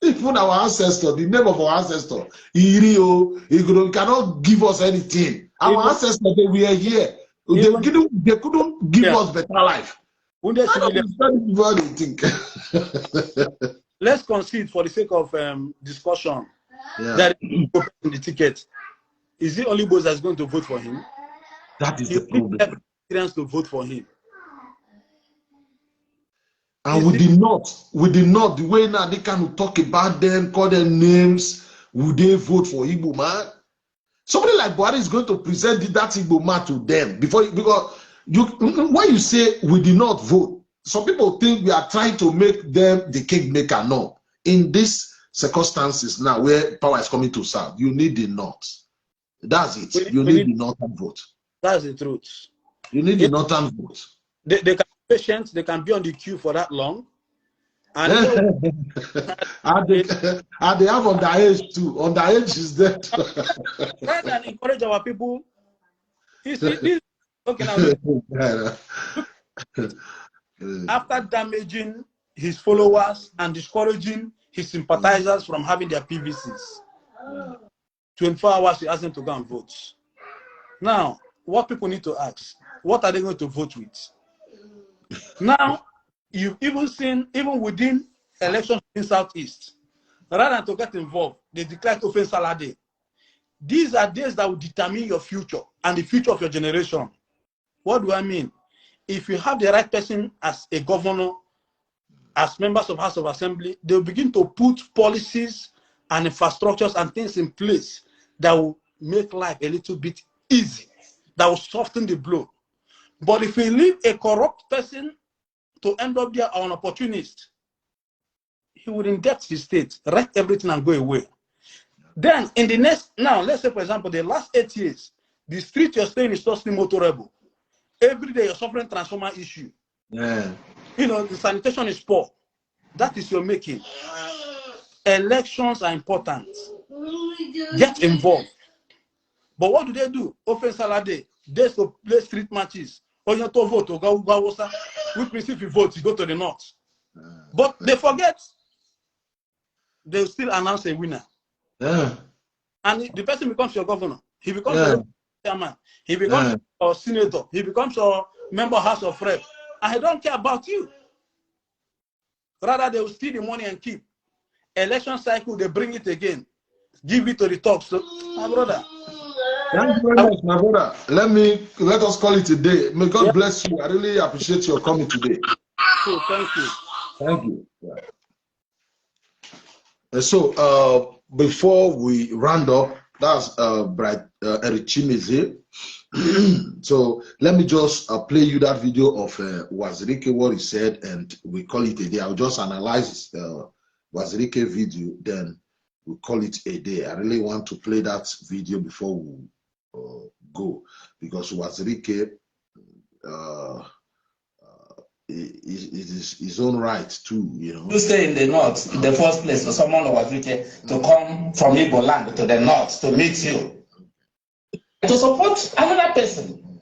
Even our ancestor, the name of our ancestor, Irio, he cannot give us anything. Our ancestors, they were here. They couldn't give us better life. Let's concede for the sake of discussion that the ticket. Is it only Boz that's going to vote for him? That is the problem. To vote for him. And we did not, the way now they can talk about them, call them names, would they vote for Igbo man? Somebody like Buhari is going to present that Igbo man to them because when you say we did not vote, some people think we are trying to make them the cake maker. No. In these circumstances now where power is coming to South, you need the North. That's it. You need the Northern vote. That's the truth. You need the Northern vote. They can be patient, they can be on the queue for that long. And they have underage too. Underage is there. Rather than encourage our people, you see, this okay, now, after damaging his followers and discouraging his sympathizers from having their PVCs, 24 hours he asked them to go and vote. Now, what people need to ask, what are they going to vote with? Now, you've even seen, even within elections in Southeast, rather than to get involved, they declared Open Salah Day. These are days that will determine your future and the future of your generation. What do I mean? If you have the right person as a governor, as members of House of Assembly, they'll begin to put policies and infrastructures and things in place that will make life a little bit easy, that will soften the blow. But if we leave a corrupt person to end up there or an opportunist, he would indebt his state, wreck everything and go away. Then in the next, now let's say for example, the last 8 years, the street you're staying is so motorable. Every day you're suffering transformer issue. Yeah. You know, the sanitation is poor. That is your making. Elections are important. Get involved. But what do? Open Salah Day, days to play street matches. Or you to vote, or go, which means if you vote, you go to the north. But they forget, they'll still announce a winner. Yeah. And the person becomes your governor. He becomes your chairman. He becomes your senator. He becomes your member of House of Rep. I don't care about you. Rather, they will steal the money and keep. Election cycle, they bring it again. Give it to the top. So, my brother. Thank you very much, my brother. Let us call it a day. May God bless you. I really appreciate your coming today. So, thank you. Thank you. Yeah. So, before we round up, that's Eric Chimeze. So let me just play you that video of Wazirike, what he said, and we call it a day. I'll just analyze Wazirike video, then we call it a day. I really want to play that video before we go, because Wazirike is his own right too, you know. You stay in the north in the first place for someone of Wazirike to come from Igbo land to the north to meet you, to support another person.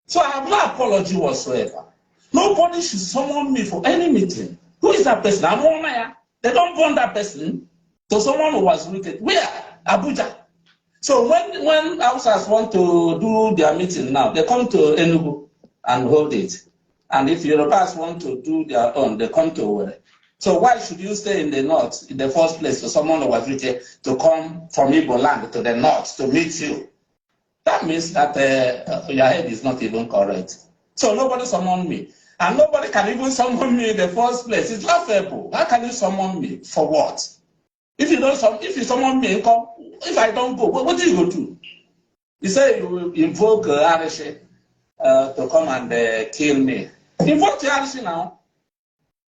So I have no apology whatsoever. Nobody should summon me for any meeting. Who is that person? I'm on there. They don't want that person to someone who was wicked. Where? Abuja. So when Hausas want to do their meeting now, they come to Enugu and hold it. And if Yorubas want to do their own, they come to Owerri. So why should you stay in the north in the first place for someone who was wicked to come from Igbo land to the north to meet you? That means that your head is not even correct. So nobody summoned me. And nobody can even summon me in the first place. It's laughable. How can you summon me? For what? If you summon me, if I don't go, what do you go do? You say you will invoke Arishi to come and kill me. Invoke the Arishi now.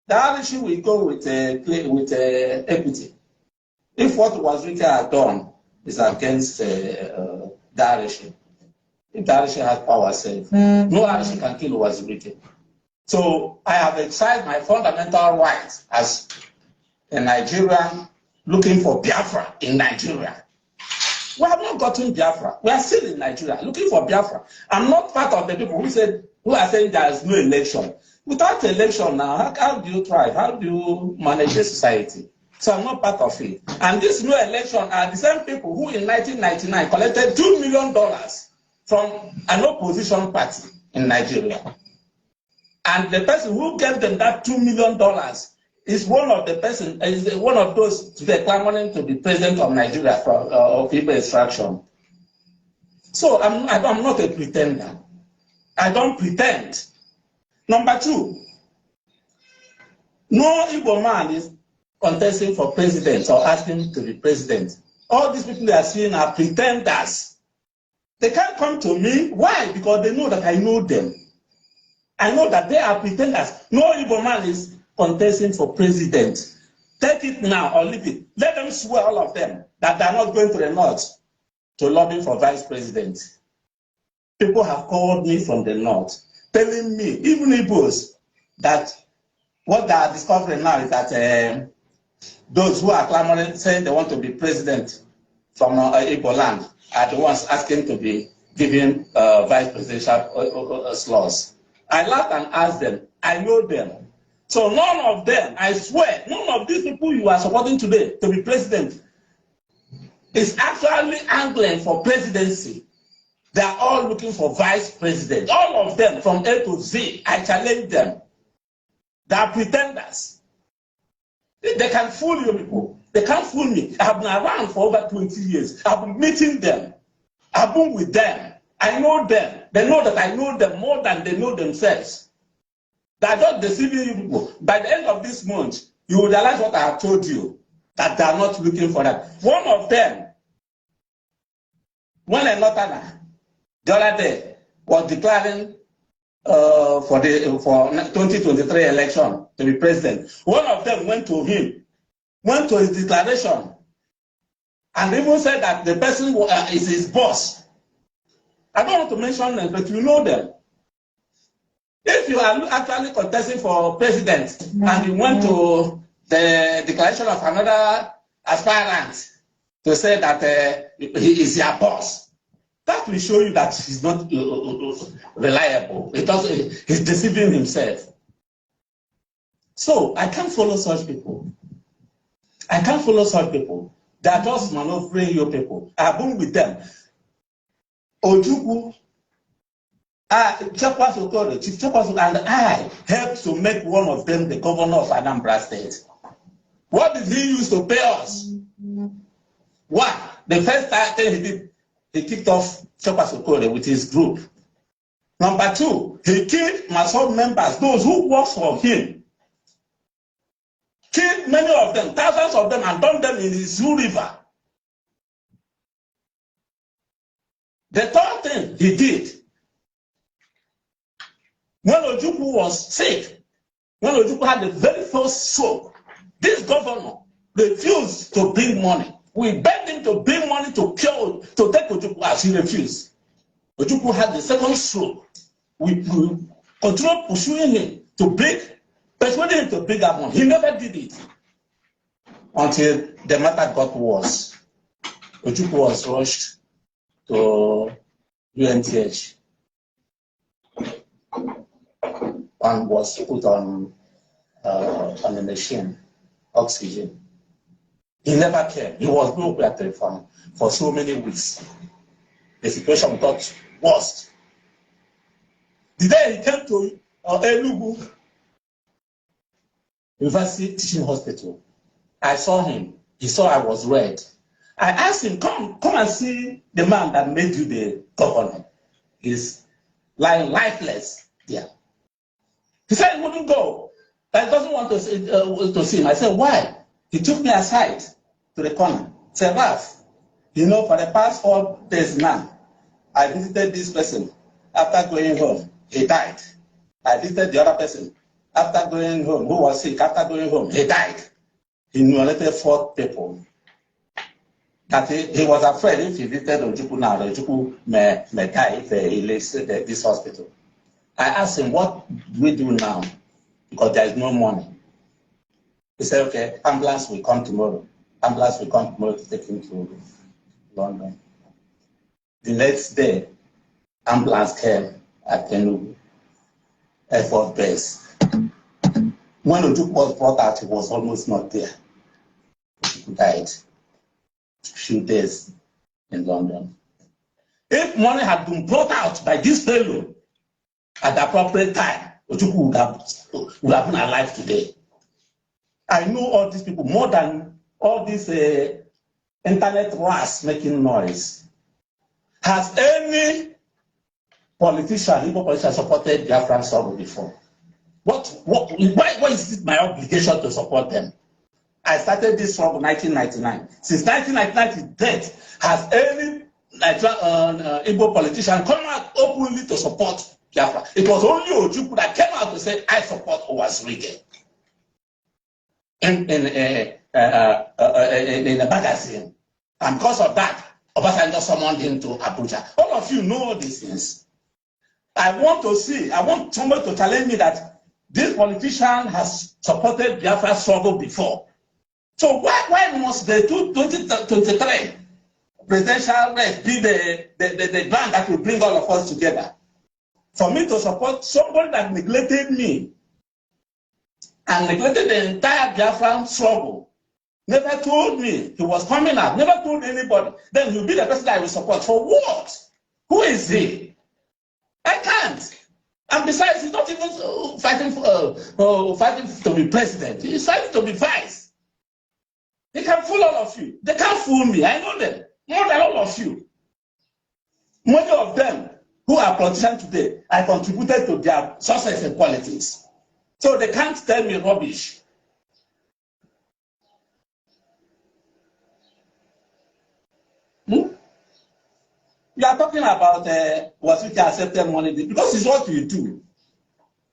The Arishi will go with equity. If what Wazirike had done is against Darishi. If Darishi has power self, no Darishi can kill Wazirike. So I have exercised my fundamental rights as a Nigerian looking for Biafra in Nigeria. We have not gotten Biafra. We are still in Nigeria looking for Biafra. I'm not part of the people who are saying there is no election. Without election now, how do you thrive? How do you manage the society? So I'm not part of it. And this new election are the same people who in 1999 collected $2 million from an opposition party in Nigeria. And the person who gave them that $2 million is one of those today clamoring to be president of Nigeria of Igbo extraction. So I'm not a pretender. I don't pretend. Number two, no Igbo man is contesting for president or asking to be president. All these people they are seeing are pretenders. They can't come to me. Why? Because they know that I know them. I know that they are pretenders. No Igbo man is contesting for president. Take it now or leave it. Let them swear, all of them, that they are not going to the north to lobby for vice president. People have called me from the north, telling me, even Igbos, that what they are discovering now is that those who are clamoring, saying they want to be president from Igbo land, are the ones asking to be given vice presidential slots. I laughed and asked them, I know them. So none of them, I swear, none of these people you are supporting today to be president is actually angling for presidency. They are all looking for vice president. All of them from A to Z, I challenge them. They are pretenders. They can fool you people. They can't fool me. I have been around for over 20 years. I've been meeting them. I've been with them. I know them. They know that I know them more than they know themselves. They are not deceiving you people. By the end of this month, you will realize what I have told you, that they are not looking for that. One of them, when a Northerner, the other day, was declaring for 2023 election to be president. One of them went to him, went to his declaration, and even said that the person is his boss. I don't want to mention them, but you know them. If you are actually contesting for president and you went to the declaration of another aspirant to say that he is your boss, that will show you that he's not reliable. He's deceiving himself. So I can't follow such people. I can't follow such people. They are just maneuvering your people. I've been with them. Ojukwu Chief Chekwas and I helped to make one of them the governor of Anambra State. What did he use to pay us? One, the first thing he did, he kicked off Chekwas with his group. Number two, he killed Masop members, those who worked for him. Killed many of them, thousands of them, and dumped them in the Zoo River. The third thing he did, when Ojukwu was sick, when Ojukwu had the very first stroke, this governor refused to bring money. We begged him to bring money to take Ojukwu as he refused. Ojukwu had the second stroke. We continued pursuing him persuading him to bring that money. He never did it until the matter got worse. Ojukwu was rushed to UNTH and was put on a machine, oxygen. He never came. He was broke for so many weeks. The situation got worse. The day he came to Enugu University Teaching Hospital, I saw him. He saw I was red. I asked him, come and see the man that made you the governor. He's lying lifeless there. He said he wouldn't go. I doesn't want to see him. I said, why? He took me aside to the corner. He said, Ralph, you know, for the past 4 days now, I visited this person. After going home, he died. I visited the other person. After going home, who was sick, after going home, he died. He nominated 4 people. That he was afraid if he visited Ojukwu now, Ojukwu may die if he leaves this hospital. I asked him, what do we do now? Because there is no money. He said, okay, ambulance will come tomorrow. Ambulance will come tomorrow to take him to London. The next day, ambulance came at Enugu Air Force Base. When Ojukwu was brought out, he was almost not there. He died a few days in London. If money had been brought out by this fellow at the appropriate time, Ojukwu would have been alive today. I know all these people more than all these internet rats making noise. Has any politician, Igbo politician, supported Biafran struggle before? Why is it my obligation to support them? I started this struggle in 1999. Since 1999 to date, has any Igbo politician come out openly to support Biafra? It was only Ojukwu that came out to say, I support Owasrige. In a magazine. And because of that, Obasanjo summoned him to Abuja. All of you know these things. I want somebody to challenge me that this politician has supported Biafra struggle before. So why must the 2023 presidential race be the band that will bring all of us together? For me to support somebody that neglected me and neglected the entire Biafran struggle, never told me he was coming out, never told anybody, then he'll be the person that I will support. For what? Who is he? I can't. And besides, he's not even fighting to be president. He's fighting to be vice. They can fool all of you. They can't fool me. I know them. More than all of you. Many of them who are politicians today, I contributed to their success in politics. So they can't tell me rubbish. You are talking about what you can accept money, because it's what you do.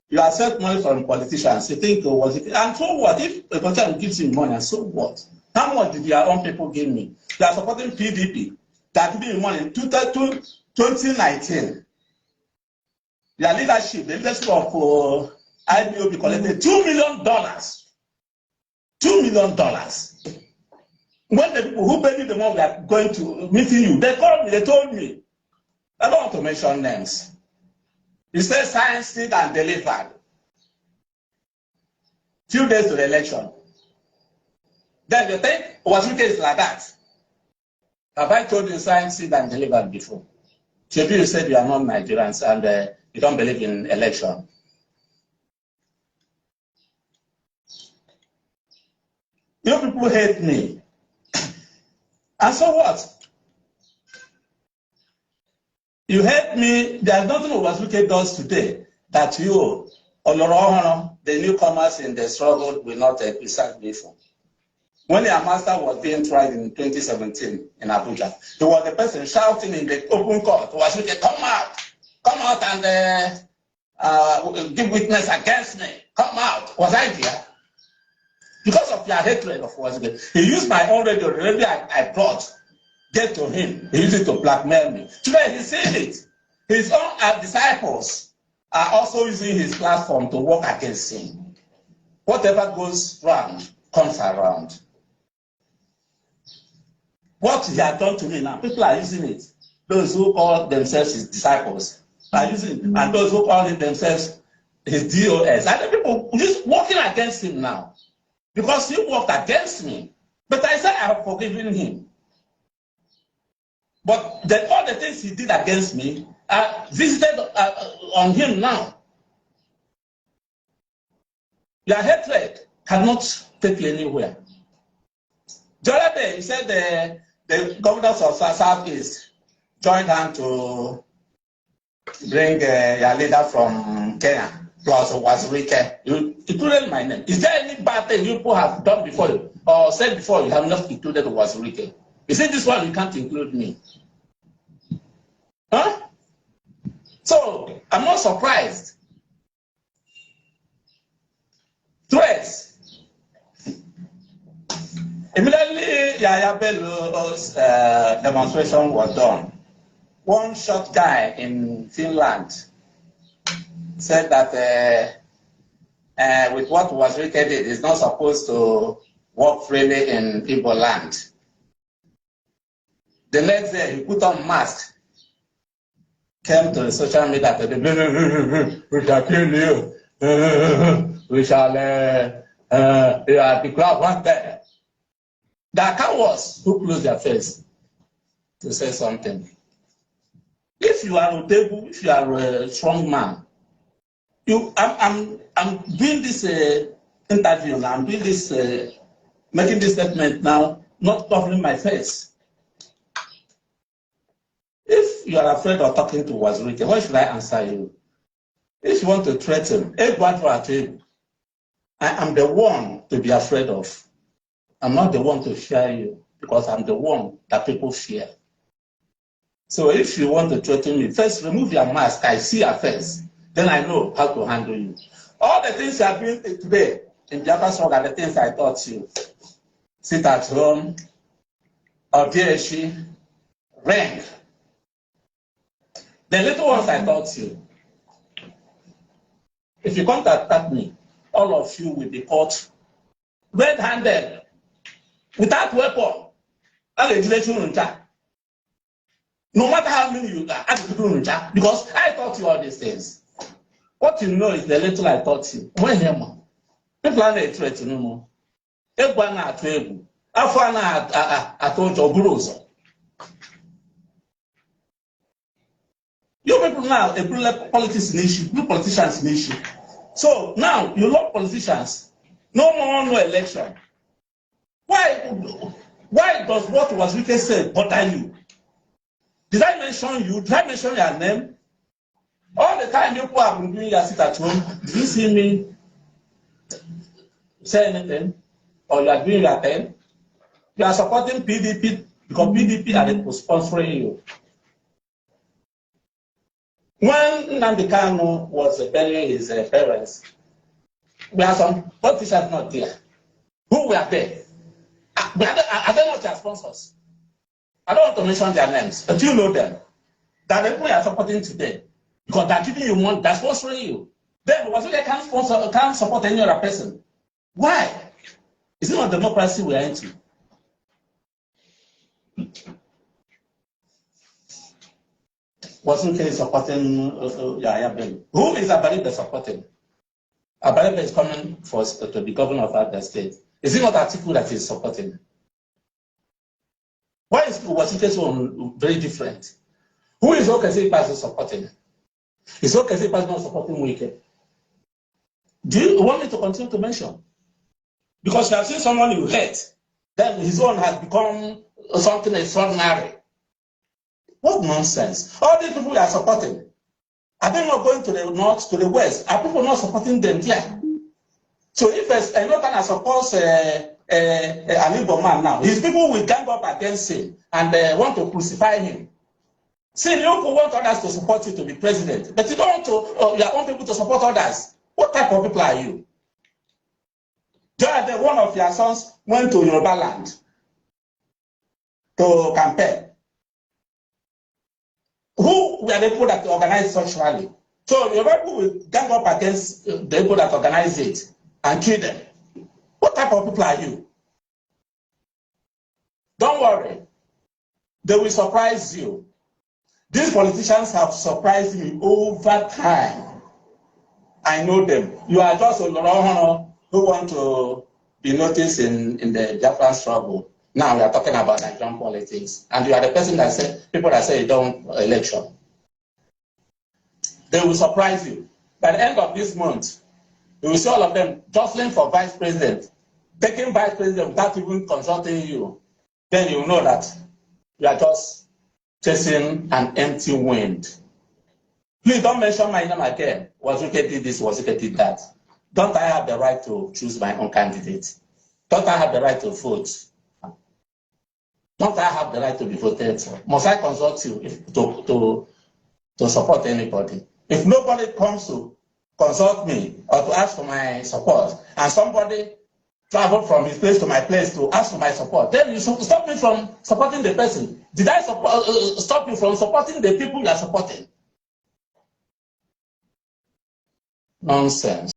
You accept money from politicians. You think, and so what? If a politician gives you money, and so what? How much did your own people give me? You are supporting PDP. That gave me money in 2019. Their leadership, the leadership of IBOB collected $2 million. $2 million. When the people who paid the money were going to meeting you, they called me, they told me. I don't want to mention names. He said science did and delivered. Few days to the election. Then you think, Owasrige is like that. Have I told you science did and delivered before? Maybe you said you are not Nigerians and you don't believe in election. You people hate me. And so what? You hate me. There's nothing Owazuke does today that you, Olorohono, the newcomers in the struggle, will not criticize me for. When the master was being tried in 2017 in Abuja, he was the person shouting in the open court, Owazuke, come out and give witness against me. Come out. Was I there? Because of your hatred of Owazuke. He used my own radio, the radio I brought, get to him. He used it to blackmail me. Today he's saying it. His own disciples are also using his platform to work against him. Whatever goes round comes around. What he had done to me now, people are using it. Those who call themselves his disciples are using it. And those who call themselves his DOS. And the people just working against him now. Because he worked against me. But I said I have forgiven him. But all the things he did against me are visited on him now. Your hatred cannot take you anywhere. The other day, he said the governors of Southeast joined hands to bring your leader from Kenya, plus Owazuke. You included my name. Is there any bad thing you people have done before you, or said before you have not included Owazuke? You say this one you can't include me. Huh? So, I'm not surprised. Threats. Immediately, Yaya Bello's demonstration was done. One short guy in Finland said that with what was did, is not supposed to walk freely in Igbo land. The next day, he put on mask, came to the social media, we shall kill you, we shall declare one day. The cowards who close their face to say something. If you are notable, if you are a strong man, I'm doing this interview now, I'm doing this, making this statement now, not covering my face. If you are afraid of talking to Owazuke, why should I answer you? If you want to threaten, I am the one to be afraid of. I'm not the one to fear you, because I'm the one that people fear. So if you want to threaten me, first remove your mask, I see your face, then I know how to handle you. All the things you are doing today in Biafra struggle are the things I taught you. Sit at home, Obieshi, rank. The little ones I taught you. If you come to attack me, all of you will be caught red-handed, without weapon. No matter how many you are, because I taught you all these things. What you know is the little I taught you. When you man, people are not threat no more. Everyone are table. After I told you, you people now, a politics in issue, blue politicians in issue. So now you love politicians. No more no election. Why does what Owazuke said bother you? Did I mention you? Did I mention your name? All the time you people have been doing your sit at home, did you see me say anything? Or you are doing your thing? You are supporting PDP because PDP are sponsoring you. When Nnamdi Kanu was burying his parents, we had some politicians not there. Who were there? Are they not your sponsors? I don't want to mention their names, but you know them. That the people you are supporting today, because they're giving you money, they're sponsoring you. Then Owazuke can't support any other person. Why? It's not democracy we are into. Owazuke is supporting Yaya Bello. Who is Abaribe supporting? Abaribe is coming to be governor of that state. Is it not Atiku that is supporting? Why is Owazuke so very different? Who is Okese supporting? It's okay if the person not supporting Wike. Do you want me to continue to mention? Because you have seen someone you hate, then his own has become something extraordinary. What nonsense. All these people you are supporting, are they not going to the north, to the west? Are people not supporting them there? So if a Northern supports an Igbo man now, his people will gang up against him and want to crucify him. See, you want others to support you to be president, but you don't want your own people to support others. What type of people are you? Just one of your sons went to Yoruba land to campaign. Who were the people that organized such rally? So Yoruba people will gang up against the people that organize it and kill them. What type of people are you? Don't worry. They will surprise you. These politicians have surprised me over time. I know them. You are just a Lorohono who want to be noticed in the Japan struggle. Now we are talking about Nigerian politics. And you are the person that said, people that say you don't election. They will surprise you. By the end of this month, you will see all of them jostling for vice president, taking vice president without even consulting you. Then you know that you are just chasing an empty wind. Please don't mention my name again. Was Wike did this, was Wike did that. Don't I have the right to choose my own candidate? Don't I have the right to vote? Don't I have the right to be voted for? Must I consult you to support anybody? If nobody comes to consult me or to ask for my support, and somebody traveled from his place to my place to ask for my support, then you should stop me from supporting the person. Did I stop you from supporting the people you are supporting? Nonsense.